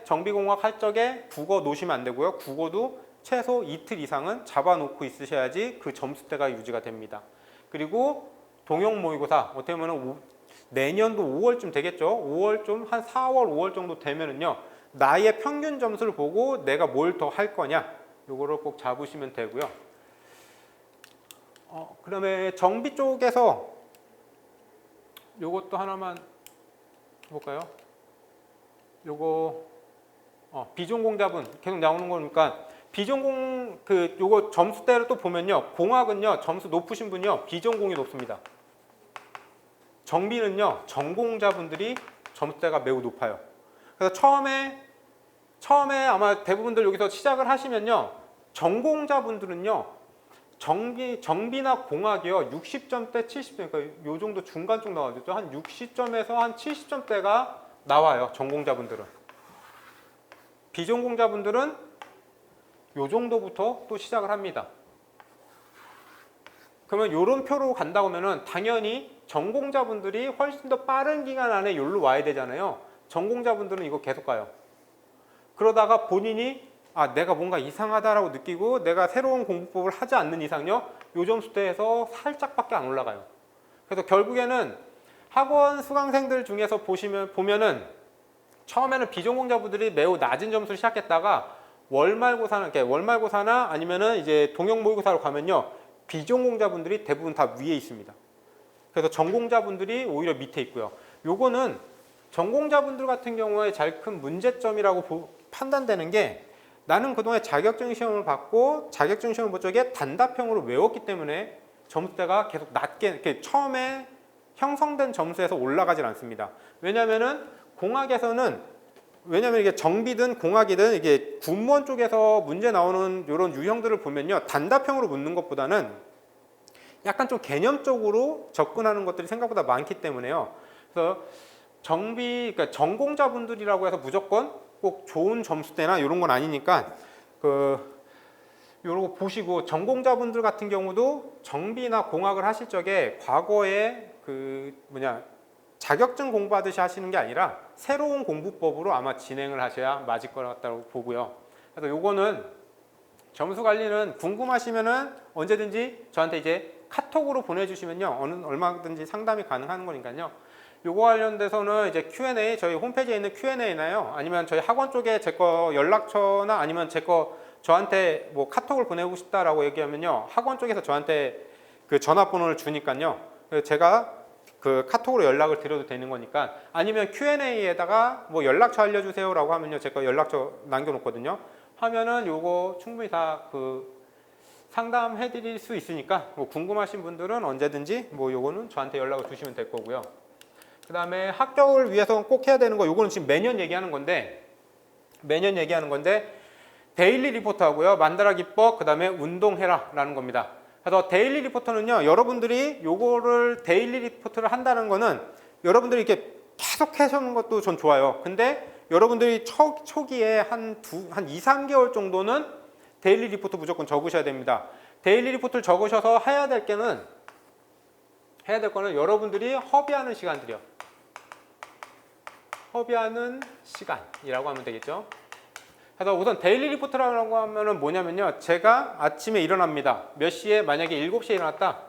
정비공학 할 적에 국어 놓으시면 안 되고요. 국어도 최소 이틀 이상은 잡아놓고 있으셔야지 그 점수대가 유지가 됩니다. 그리고 동형 모의고사 어떻게 보면 내년도 5월쯤 되겠죠. 5월 좀 한 4월 5월 정도 되면은요. 나의 평균 점수를 보고 내가 뭘 더 할 거냐 요거를 꼭 잡으시면 되고요. 그다음에 정비 쪽에서 요것도 하나만 볼까요? 요거 비전공자분 계속 나오는 거니까 비전공 요거 점수대를 또 보면요. 공학은요. 점수 높으신 분이요. 비전공이 높습니다. 정비는요. 전공자분들이 점수대가 매우 높아요. 그래서 처음에 아마 대부분들 여기서 시작을 하시면요. 전공자분들은요. 정비나 공학이요. 60점대, 70점, 그러니까 요 정도 중간 쪽 나와죠. 한 60점에서 한 70점대가 나와요. 전공자분들은. 비전공자분들은 요 정도부터 또 시작을 합니다. 그러면 요런 표로 간다고 하면은 당연히 전공자분들이 훨씬 더 빠른 기간 안에 여기로 와야 되잖아요. 전공자분들은 이거 계속 가요. 그러다가 본인이 내가 뭔가 이상하다라고 느끼고 내가 새로운 공부법을 하지 않는 이상요. 요 점수대에서 살짝밖에 안 올라가요. 그래서 결국에는 학원 수강생들 중에서 보면은 처음에는 비전공자분들이 매우 낮은 점수를 시작했다가 월말고사나 아니면은 이제 동형 모의고사로 가면요. 비전공자분들이 대부분 다 위에 있습니다. 그래서 전공자분들이 오히려 밑에 있고요. 요거는 전공자분들 같은 경우에 제일 큰 문제점이라고 판단되는 게 나는 그동안 자격증 시험을 받고 자격증 시험을 본 적에 단답형으로 외웠기 때문에 점수대가 계속 낮게 이렇게 처음에 형성된 점수에서 올라가질 않습니다. 왜냐면은 이게 정비든 공학이든 이게 군무원 쪽에서 문제 나오는 이런 유형들을 보면요. 단답형으로 묻는 것보다는 약간 좀 개념적으로 접근하는 것들이 생각보다 많기 때문에요. 그래서 그러니까 전공자분들이라고 해서 무조건 꼭 좋은 점수대나 이런 건 아니니까 요거 보시고 전공자분들 같은 경우도 정비나 공학을 하실 적에 과거에 자격증 공부하듯이 하시는 게 아니라 새로운 공부법으로 아마 진행을 하셔야 맞을 것 같다고 보고요. 그래서 요거는 점수 관리는 궁금하시면은 언제든지 저한테 이제 카톡으로 보내주시면요. 얼마든지 상담이 가능한 거니까요. 요거 관련돼서는 이제 Q&A 저희 홈페이지에 있는 Q&A나요. 아니면 저희 학원 쪽에 제 거 연락처나 아니면 제 거 저한테 뭐 카톡을 보내고 싶다라고 얘기하면요. 학원 쪽에서 저한테 그 전화번호를 주니까요. 제가 그 카톡으로 연락을 드려도 되는 거니까 아니면 Q&A에다가 뭐 연락처 알려주세요라고 하면요. 제 거 연락처 남겨놓거든요. 하면은 요거 충분히 다 상담해 드릴 수 있으니까 뭐 궁금하신 분들은 언제든지 뭐 요거는 저한테 연락을 주시면 될 거고요. 그 다음에 합격을 위해서 꼭 해야 되는 거 요거는 지금 매년 얘기하는 건데 데일리 리포트 하고요. 만다라 기법 그 다음에 운동해라 라는 겁니다. 그래서 데일리 리포터는요. 여러분들이 요거를 데일리 리포트를 한다는 거는 여러분들이 이렇게 계속 하시는 것도 전 좋아요. 근데 여러분들이 초기에 한 2, 3개월 정도는 데일리 리포트 무조건 적으셔야 됩니다. 데일리 리포트를 적으셔서 해야 될 거는 여러분들이 허비하는 시간들이요. 허비하는 시간이라고 하면 되겠죠. 그래서 우선 데일리 리포트라고 하면은 뭐냐면요. 제가 아침에 일어납니다. 몇 시에? 만약에 7시에 일어났다.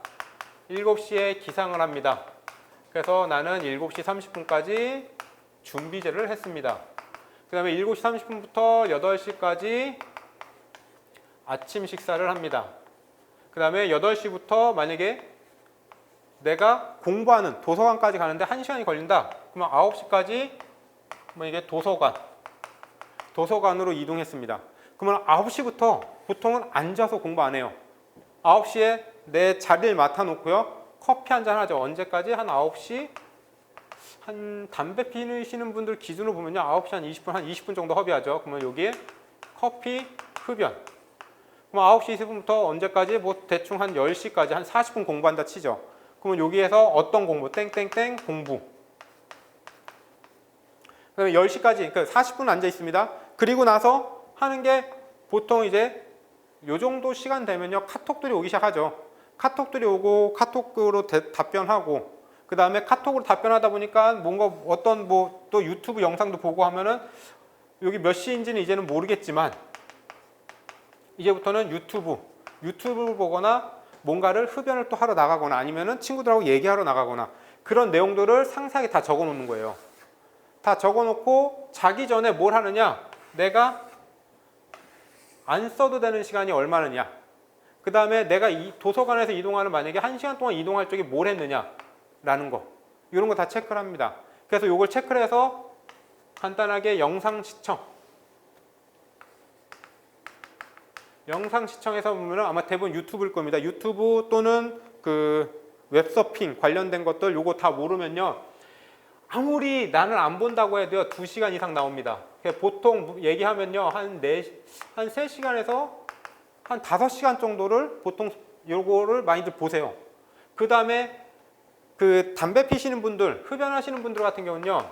7시에 기상을 합니다. 그래서 나는 7시 30분까지 준비제를 했습니다. 그 다음에 7시 30분부터 8시까지 아침 식사를 합니다. 그 다음에 8시부터 만약에 내가 공부하는 도서관까지 가는데 1시간이 걸린다. 그러면 9시까지 이게 도서관으로 이동했습니다. 그러면 9시부터 보통은 앉아서 공부 안 해요. 9시에 내 자리를 맡아놓고요. 커피 한잔 하죠. 언제까지? 한 9시? 한 담배 피우시는 분들 기준으로 보면요. 9시 한 20분 정도 허비하죠. 그러면 여기에 커피, 흡연. 그럼 9시 20분부터 언제까지? 뭐 대충 한 10시까지 한 40분 공부한다 치죠. 그러면 여기에서 어떤 공부? 땡땡땡 공부. 그다음에 10시까지, 그러니까 40분 앉아 있습니다. 그리고 나서 하는 게 보통 이제 요 정도 시간 되면요. 카톡들이 오기 시작하죠. 카톡들이 오고 카톡으로 답변하고 그 다음에 카톡으로 답변하다 보니까 뭔가 어떤 뭐 또 유튜브 영상도 보고 하면은 여기 몇 시인지는 이제는 모르겠지만 이제부터는 유튜브를 보거나 뭔가를 흡연을 또 하러 나가거나 아니면은 친구들하고 얘기하러 나가거나 그런 내용들을 상세하게 다 적어 놓는 거예요. 다 적어 놓고 자기 전에 뭘 하느냐? 내가 안 써도 되는 시간이 얼마느냐? 그 다음에 내가 이 도서관에서 이동하는 만약에 1시간 동안 이동할 적에 뭘 했느냐? 라는 거. 이런 거 다 체크를 합니다. 그래서 이걸 체크를 해서 간단하게 영상 시청. 영상 시청에서 보면 아마 대부분 유튜브일 겁니다. 유튜브 또는 그 웹서핑 관련된 것들 요거 다 모르면요. 아무리 나는 안 본다고 해도요. 2시간 이상 나옵니다. 보통 얘기하면요. 한 3시간에서 한 5시간 정도를 보통 요거를 많이들 보세요. 그 다음에 그 담배 피시는 분들, 흡연하시는 분들 같은 경우는요.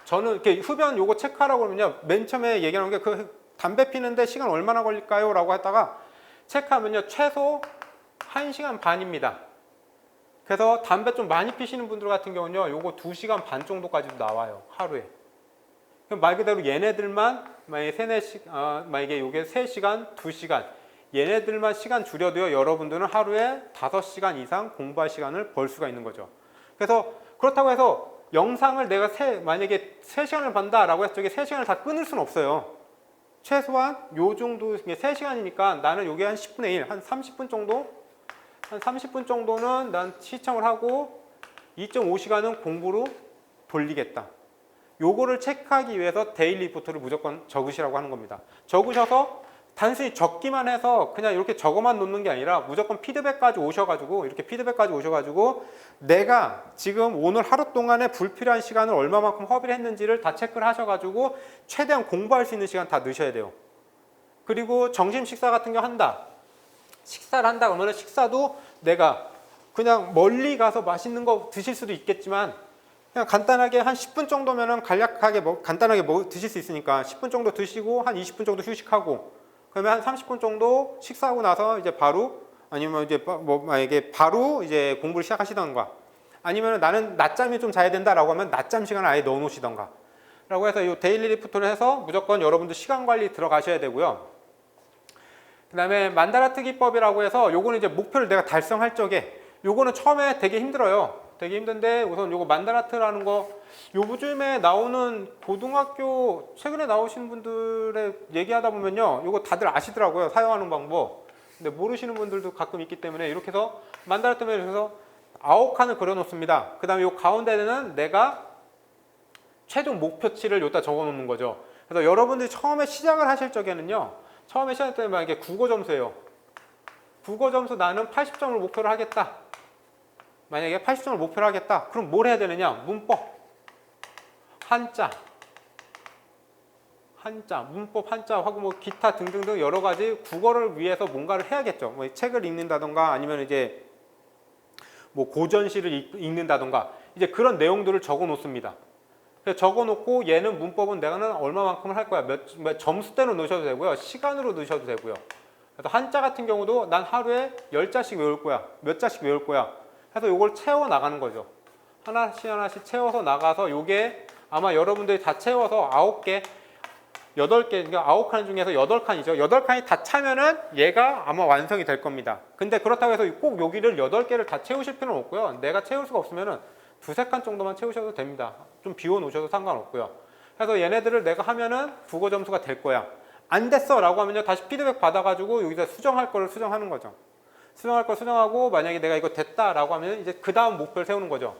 저는 이렇게 흡연 요거 체크하라고 그러면요. 맨 처음에 얘기하는 게 그 담배 피는데 시간 얼마나 걸릴까요? 라고 했다가 체크하면요. 최소 1시간 반입니다. 그래서 담배 좀 많이 피시는 분들 같은 경우는요. 요거 2시간 반 정도까지도 나와요. 하루에. 그럼 말 그대로 얘네들만 만약에 요게 3시간, 2시간 얘네들만 시간 줄여도요. 여러분들은 하루에 5시간 이상 공부할 시간을 벌 수가 있는 거죠. 그래서 그렇다고 해서 영상을 내가 만약에 3시간을 본다라고 해서 저게 3시간을 다 끊을 수는 없어요. 최소한 요 정도 3시간이니까 나는 요게 한 10분의 1, 한 30분 정도? 한 30분 정도는 난 시청을 하고 2.5시간은 공부로 돌리겠다. 요거를 체크하기 위해서 데일리 리포트를 무조건 적으시라고 하는 겁니다. 적으셔서 단순히 적기만 해서 그냥 이렇게 적어만 놓는 게 아니라 무조건 피드백까지 오셔가지고 이렇게 피드백까지 오셔가지고 내가 지금 오늘 하루 동안에 불필요한 시간을 얼마만큼 허비를 했는지를 다 체크를 하셔가지고 최대한 공부할 수 있는 시간 다 넣으셔야 돼요. 그리고 점심 식사 같은 거 한다. 식사를 한다 그러면 식사도 내가 그냥 멀리 가서 맛있는 거 드실 수도 있겠지만 그냥 간단하게 한 10분 정도면은 간략하게 간단하게 드실 수 있으니까 10분 정도 드시고 한 20분 정도 휴식하고 그러면 한 30분 정도 식사하고 나서 이제 바로 아니면 이제 만약에 바로 이제 공부를 시작하시던가 아니면 나는 낮잠이 좀 자야 된다라고 하면 낮잠 시간을 아예 넣어 놓으시던가 라고 해서 이 데일리 리포트를 해서 무조건 여러분들 시간 관리 들어가셔야 되고요. 그 다음에 만다라트 기법이라고 해서 요거는 이제 목표를 내가 달성할 적에 요거는 처음에 되게 힘들어요. 되게 힘든데 우선 요거 만다라트라는 거 요즘에 나오는 고등학교 최근에 나오시는 분들의 얘기하다 보면요. 요거 다들 아시더라고요. 사용하는 방법. 근데 모르시는 분들도 가끔 있기 때문에 이렇게 해서 만다라트면 해서 9칸을 그려 놓습니다. 그 다음에 요 가운데는 내가 최종 목표치를 여기다 적어 놓는 거죠. 그래서 여러분들이 처음에 시작을 하실 적에는요. 처음에 시작할 때는 만약에 국어 점수예요. 국어 점수 나는 80점을 목표로 하겠다. 만약에 80점을 목표로 하겠다. 그럼 뭘 해야 되느냐? 문법, 한자, 문법, 한자 하고 뭐 기타 등등등 여러 가지 국어를 위해서 뭔가를 해야겠죠. 뭐 책을 읽는다던가 아니면 이제 뭐 고전시를 읽는다던가 이제 그런 내용들을 적어 놓습니다. 그래서 적어 놓고 얘는 문법은 내가는 얼마만큼을 할 거야. 몇 점수대로 넣으셔도 되고요. 시간으로 넣으셔도 되고요. 그래서 한자 같은 경우도 난 하루에 10자씩 외울 거야. 몇 자씩 외울 거야. 해서 요걸 채워 나가는 거죠. 하나씩 채워서 나가서 요게 아마 여러분들이 다 채워서 9개, 8개, 그러니까 9칸 중에서 8칸이죠. 8칸이 다 차면은 얘가 아마 완성이 될 겁니다. 근데 그렇다고 해서 꼭 여기를 8개를 다 채우실 필요는 없고요. 내가 채울 수가 없으면은 2-3칸 정도만 채우셔도 됩니다. 좀 비워 놓으셔도 상관없고요. 그래서 얘네들을 내가 하면은 국어 점수가 될 거야. 안 됐어 라고 하면요. 다시 피드백 받아가지고 여기다 수정할 거를 수정하는 거죠. 수정할 거 수정하고 만약에 내가 이거 됐다 라고 하면 이제 그 다음 목표를 세우는 거죠.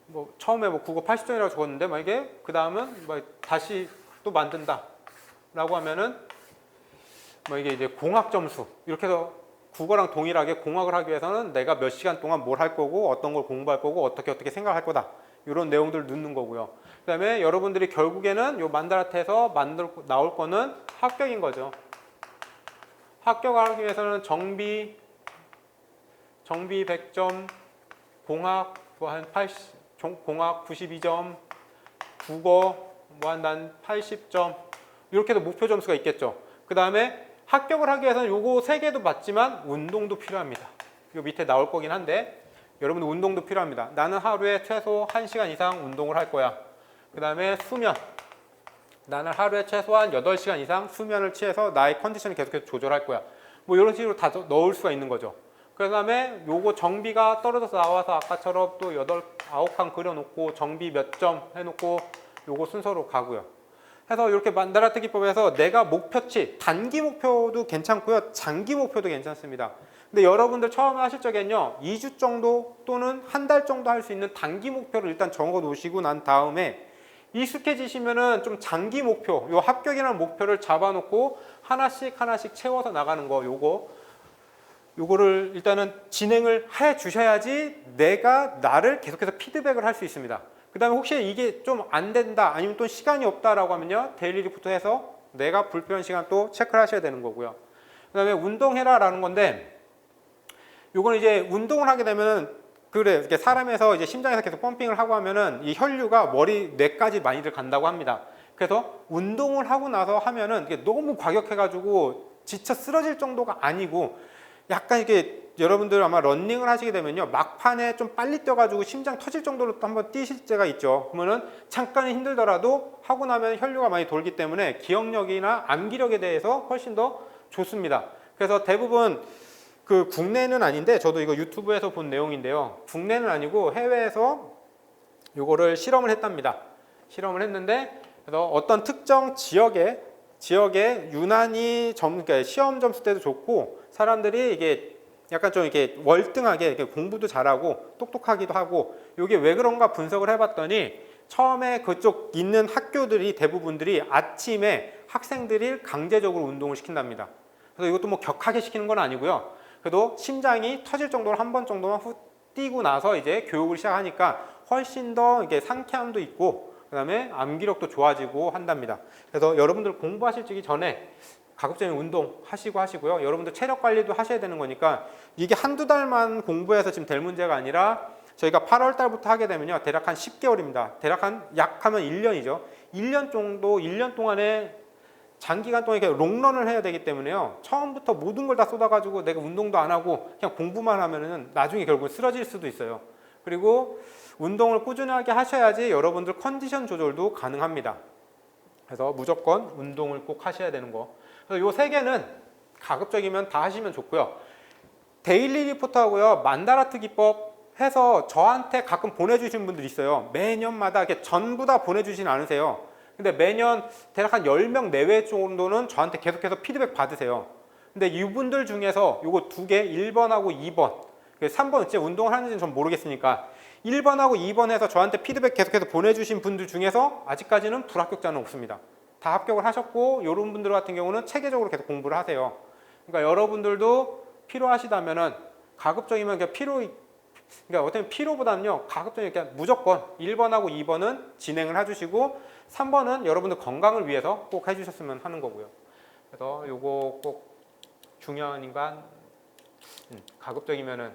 뭐 처음에 뭐 국어 80점이라고 적었는데 만약에 그 다음은 뭐 다시 또 만든다 라고 하면은 뭐 이게 이제 공학 점수 이렇게 해서 국어랑 동일하게 공학을 하기 위해서는 내가 몇 시간 동안 뭘 할 거고 어떤 걸 공부할 거고 어떻게 생각할 거다 이런 내용들을 넣는 거고요. 그 다음에 여러분들이 결국에는 요 만다라트에서 나올 거는 합격인 거죠. 합격을 하기 위해서는 정비 100점, 공학 한 80, 공학 92점, 국어 난 80점 이렇게도 목표 점수가 있겠죠. 그 다음에 합격을 하기 위해서는 요거 3개도 맞지만 운동도 필요합니다. 요 밑에 나올 거긴 한데 여러분들 운동도 필요합니다. 나는 하루에 최소 1시간 이상 운동을 할 거야. 그 다음에 수면. 나는 하루에 최소한 8시간 이상 수면을 취해서 나의 컨디션을 계속해서 조절할 거야. 뭐 이런 식으로 다 넣을 수가 있는 거죠. 그 다음에 요거 정비가 떨어져서 나와서 아까처럼 또 9칸 그려놓고 정비 몇 점 해놓고 요거 순서로 가고요. 해서 이렇게 만다라트 기법에서 내가 목표치, 단기 목표도 괜찮고요. 장기 목표도 괜찮습니다. 근데 여러분들 처음에 하실 적엔요. 2주 정도 또는 한 달 정도 할 수 있는 단기 목표를 일단 적어 놓으시고 난 다음에 익숙해지시면은 좀 장기 목표, 요 합격이라는 목표를 잡아놓고 하나씩 하나씩 채워서 나가는 거, 요거를 일단은 진행을 해 주셔야지 내가 나를 계속해서 피드백을 할 수 있습니다. 그 다음에 혹시 이게 좀 안 된다, 아니면 또 시간이 없다라고 하면요, 데일리 리포트 해서 내가 불필요한 시간 또 체크를 하셔야 되는 거고요. 그 다음에 운동해라 라는 건데, 요거는 이제 운동을 하게 되면은, 그래, 이렇게 사람에서 이제 심장에서 계속 펌핑을 하고 하면은 이 혈류가 머리, 뇌까지 많이들 간다고 합니다. 그래서 운동을 하고 나서 하면은 이게 너무 과격해가지고 지쳐 쓰러질 정도가 아니고, 약간 이게 여러분들 아마 러닝을 하시게 되면요, 막판에 좀 빨리 뛰어가지고 심장 터질 정도로 또 한번 뛰실 때가 있죠. 그러면은 잠깐은 힘들더라도 하고 나면 혈류가 많이 돌기 때문에 기억력이나 암기력에 대해서 훨씬 더 좋습니다. 그래서 대부분 그 국내는 아닌데, 저도 이거 유튜브에서 본 내용인데요, 국내는 아니고 해외에서 요거를 실험을 했답니다. 실험을 했는데, 그래서 어떤 특정 지역에 유난히 그러니까 시험 점수 때도 좋고, 사람들이 이게 약간 좀 이렇게 월등하게 이렇게 공부도 잘하고 똑똑하기도 하고, 이게 왜 그런가 분석을 해봤더니, 처음에 그쪽 있는 학교들이 대부분들이 아침에 학생들이 강제적으로 운동을 시킨답니다. 그래서 이것도 뭐 격하게 시키는 건 아니고요, 그래도 심장이 터질 정도로 한 번 정도만 후 뛰고 나서 이제 교육을 시작하니까 훨씬 더 이게 상쾌함도 있고, 그 다음에 암기력도 좋아지고 한답니다. 그래서 여러분들 공부하시기 전에 가급적이면 운동 하시고요. 여러분들 체력 관리도 하셔야 되는 거니까, 이게 한두 달만 공부해서 지금 될 문제가 아니라, 저희가 8월 달부터 하게 되면요, 대략 한 10개월입니다. 대략 약하면 1년이죠. 1년 동안에 장기간 동안 이렇게 롱런을 해야 되기 때문에요, 처음부터 모든 걸 다 쏟아가지고 내가 운동도 안 하고 그냥 공부만 하면은 나중에 결국 쓰러질 수도 있어요. 그리고 운동을 꾸준하게 하셔야지 여러분들 컨디션 조절도 가능합니다. 그래서 무조건 운동을 꼭 하셔야 되는 거. 그래서 요 세 개는 가급적이면 다 하시면 좋고요. 데일리 리포트하고요, 만다라트 기법 해서 저한테 가끔 보내주신 분들이 있어요. 매년마다 이렇게 전부 다 보내주진 않으세요. 근데 매년 대략 한 10명 내외 정도는 저한테 계속해서 피드백 받으세요. 근데 이분들 중에서 요거 두 개, 1번하고 2번, 3번 진짜 운동을 하는지는 전 모르겠으니까 1번하고 2번에서 저한테 피드백 계속해서 보내주신 분들 중에서 아직까지는 불합격자는 없습니다. 다 합격을 하셨고, 이런 분들 같은 경우는 체계적으로 계속 공부를 하세요. 그러니까 여러분들도 필요하시다면은 가급적이면 그러니까 어떻게 필요보다는요, 가급적이면 그냥 무조건 1번하고 2번은 진행을 해주시고, 3번은 여러분들 건강을 위해서 꼭 해주셨으면 하는 거고요. 그래서 요거 꼭 중요하니까 가급적이면은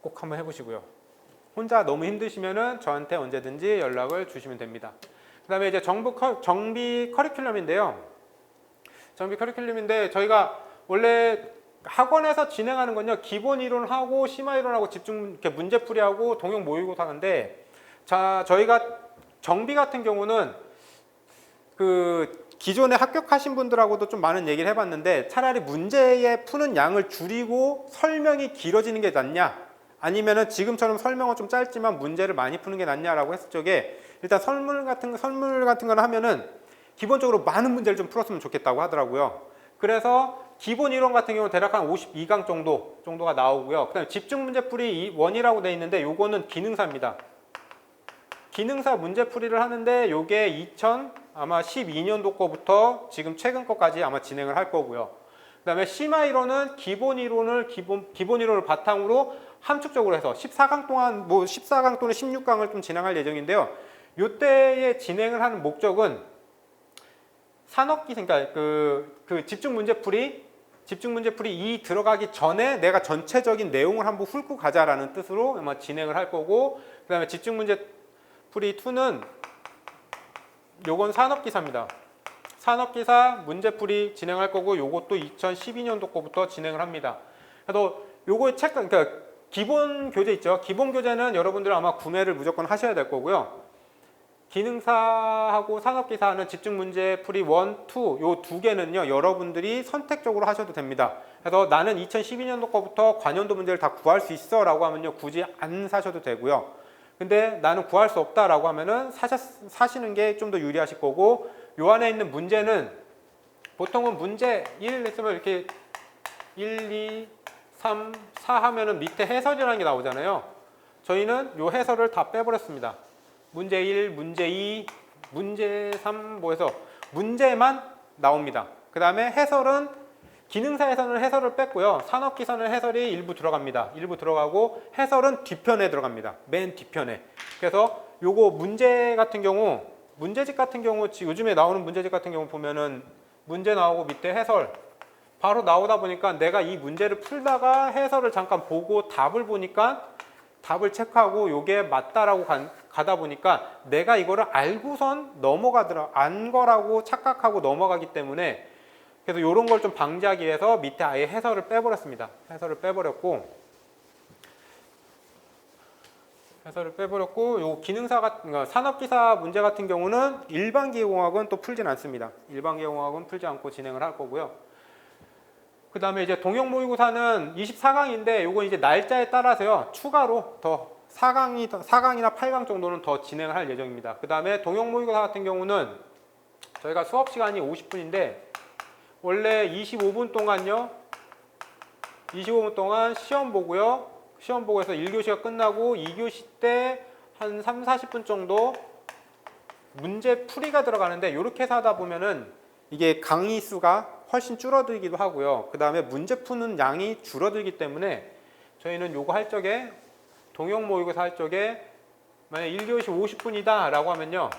꼭 한번 해보시고요. 혼자 너무 힘드시면은 저한테 언제든지 연락을 주시면 됩니다. 그 다음에 이제 정비 커리큘럼인데요. 정비 커리큘럼인데, 저희가 원래 학원에서 진행하는 건요, 기본 이론하고 심화 이론하고 집중 이렇게 문제풀이하고 동영 모의고사 하는데, 자, 저희가 정비 같은 경우는 그 기존에 합격하신 분들하고도 좀 많은 얘기를 해봤는데, 차라리 문제의 푸는 양을 줄이고 설명이 길어지는 게 낫냐, 아니면은 지금처럼 설명은 좀 짧지만 문제를 많이 푸는 게 낫냐라고 했을 적에, 일단 설문 같은 걸 하면은 기본적으로 많은 문제를 좀 풀었으면 좋겠다고 하더라고요. 그래서 기본 이론 같은 경우는 대략 한 52강 정도가 나오고요. 그다음에 집중 문제풀이 1이라고 되어 있는데, 요거는 기능사입니다. 기능사 문제풀이를 하는데, 요게 아마 12년도 거부터 지금 최근 거까지 아마 진행을 할 거고요. 그다음에 심화 이론은 기본 이론을 바탕으로 함축적으로 해서 14강 동안 14강 또는 16강을 좀 진행할 예정인데요. 요때에 진행을 하는 목적은 그러니까 그 집중 문제풀이 이 들어가기 전에 내가 전체적인 내용을 한번 훑고 가자라는 뜻으로 아마 진행을 할 거고, 그 다음에 집중 문제풀이 2는 요건 산업기사입니다. 산업기사 문제풀이 진행할 거고, 요것도 2012년도 거부터 진행을 합니다. 그래서 요거 그러니까 기본 교재 있죠. 기본 교재는 여러분들 아마 구매를 무조건 하셔야 될 거고요. 기능사하고 산업기사는 집중문제풀이 1, 2, 요 두 개는요, 여러분들이 선택적으로 하셔도 됩니다. 그래서 나는 2012년도 거부터 관연도 문제를 다 구할 수 있어 라고 하면요, 굳이 안 사셔도 되고요. 근데 나는 구할 수 없다 라고 하면은 사시는 게 좀 더 유리하실 거고, 요 안에 있는 문제는 보통은 문제 1 있으면 이렇게 1, 2, 3, 4 하면은 밑에 해설이라는 게 나오잖아요. 저희는 요 해설을 다 빼버렸습니다. 문제 1, 문제 2, 문제 3 뭐 해서 문제만 나옵니다. 그 다음에 해설은 기능사에서는 해설을 뺐고요. 산업기사는 해설이 일부 들어갑니다. 일부 들어가고 해설은 뒤편에 들어갑니다. 맨 뒤편에. 그래서 요거 문제 같은 경우, 문제집 같은 경우 요즘에 나오는 문제집 같은 경우 보면은 문제 나오고 밑에 해설 바로 나오다 보니까 내가 이 문제를 풀다가 해설을 잠깐 보고 답을 보니까 답을 체크하고 요게 맞다라고 가다 보니까 내가 이거를 알고선 안 거라고 착각하고 넘어가기 때문에 그래서 이런 걸 좀 방지하기 위해서 밑에 아예 해설을 빼버렸습니다. 해설을 빼버렸고 요 기능사 같은 산업기사 문제 같은 경우는 일반기계공학은 또 풀진 않습니다. 일반기계공학은 풀지 않고 진행을 할 거고요. 그 다음에 이제 동형모의고사는 24강인데 요건 이제 날짜에 따라서요 추가로 더 4강이나 8강 정도는 더 진행을 할 예정입니다. 그 다음에 동형모의고사 같은 경우는 저희가 수업 시간이 50분인데 원래 25분 동안요 25분 동안 시험 보고요. 시험 보고 해서 1교시가 끝나고 2교시 때 한 3, 40분 정도 문제 풀이가 들어가는데 이렇게 해서 하다 보면은 이게 강의 수가 훨씬 줄어들기도 하고요. 그 다음에 문제 푸는 양이 줄어들기 때문에 저희는 요거 할 적에 동형모의고사 할 적에 만약 1교시 50분이다 라고 하면요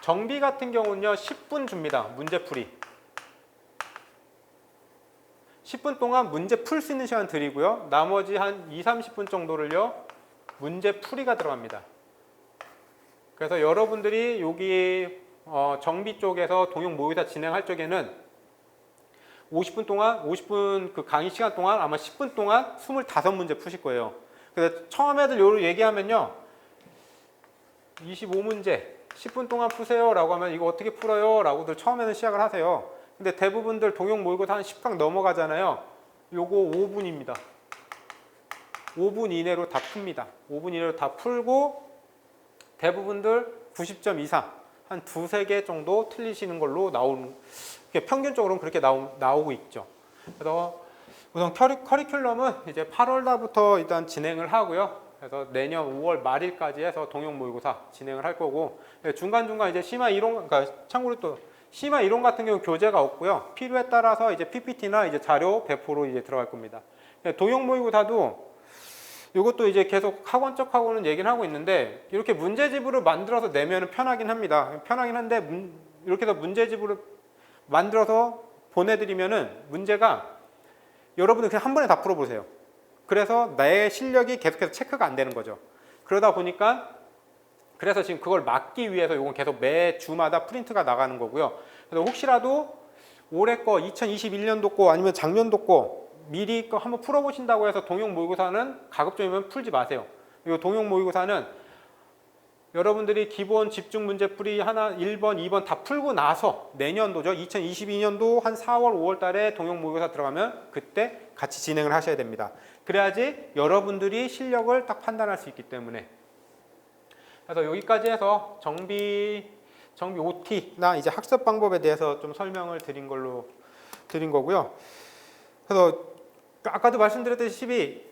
정비 같은 경우는요 10분 줍니다. 문제풀이 10분 동안 문제 풀 수 있는 시간 드리고요. 나머지 한 2, 30분 정도를요 문제풀이가 들어갑니다. 그래서 여러분들이 여기 정비 쪽에서 동형모의고사 진행할 적에는 50분 그 강의 시간 동안 아마 10분 동안 25문제 푸실 거예요. 그래서 처음 애들 요를 얘기하면요 25문제 10분 동안 푸세요 라고 하면 이거 어떻게 풀어요? 라고들 처음에는 시작을 하세요. 근데 대부분들 동형모의고사 한 10강 넘어가잖아요. 요거 5분입니다. 5분 이내로 다 풉니다. 5분 이내로 다 풀고 대부분들 90점 이상 한 두세 개 정도 틀리시는 걸로 나오는 평균적으로는 그렇게 나오고 있죠. 그래서 우선 커리큘럼은 이제 8월 달부터 일단 진행을 하고요. 그래서 내년 5월 말일까지 해서 동형모의고사 진행을 할 거고 중간중간 이제 심화 이론 그러니까 참고로 또 심화 이론 같은 경우 교재가 없고요. 필요에 따라서 이제 PPT나 이제 자료 배포로 이제 들어갈 겁니다. 동형모의고사도 이것도 이제 계속 학원 쪽하고는 얘기를 하고 있는데 이렇게 문제집으로 만들어서 내면은 편하긴 합니다. 편하긴 한데 이렇게 해서 문제집으로 만들어서 보내드리면은 문제가 여러분들 그냥 한 번에 다 풀어보세요. 그래서 내 실력이 계속해서 체크가 안 되는 거죠. 그러다 보니까 그래서 지금 그걸 막기 위해서 이건 계속 매 주마다 프린트가 나가는 거고요. 그래서 혹시라도 올해 거 2021년도 거 아니면 작년도 거 미리 거 한번 풀어보신다고 해서 동형모의고사는 가급적이면 풀지 마세요. 이 동형모의고사는 여러분들이 기본 집중 문제풀이 하나 1번, 2번 다 풀고 나서 내년도죠. 2022년도 한 4월, 5월 달에 동형모의고사 들어가면 그때 같이 진행을 하셔야 됩니다. 그래야지 여러분들이 실력을 딱 판단할 수 있기 때문에. 그래서 여기까지 해서 정비 OT나 이제 학습 방법에 대해서 좀 설명을 드린 거고요. 그래서 아까도 말씀드렸다시피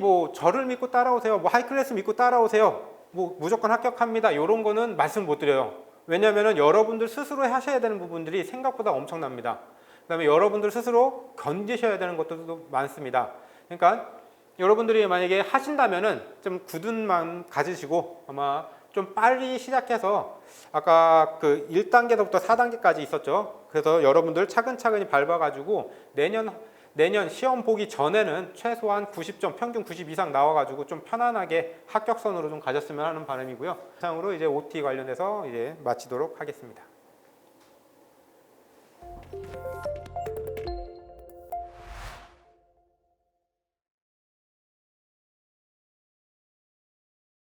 뭐 저를 믿고 따라오세요. 뭐 하이클래스 믿고 따라오세요. 뭐 무조건 합격합니다. 이런 거는 말씀 못 드려요. 왜냐하면 여러분들 스스로 하셔야 되는 부분들이 생각보다 엄청납니다. 그 다음에 여러분들 스스로 견디셔야 되는 것들도 많습니다. 그러니까 여러분들이 만약에 하신다면은 좀 굳은 마음 가지시고 아마 좀 빨리 시작해서 아까 그 1단계부터 4단계까지 있었죠. 그래서 여러분들 차근차근히 밟아가지고 내년 시험 보기 전에는 최소한 90점, 평균 90 이상 나와가지고 좀 편안하게 합격선으로 좀 가졌으면 하는 바람이고요. 이상으로 이제 OT 관련해서 이제 마치도록 하겠습니다.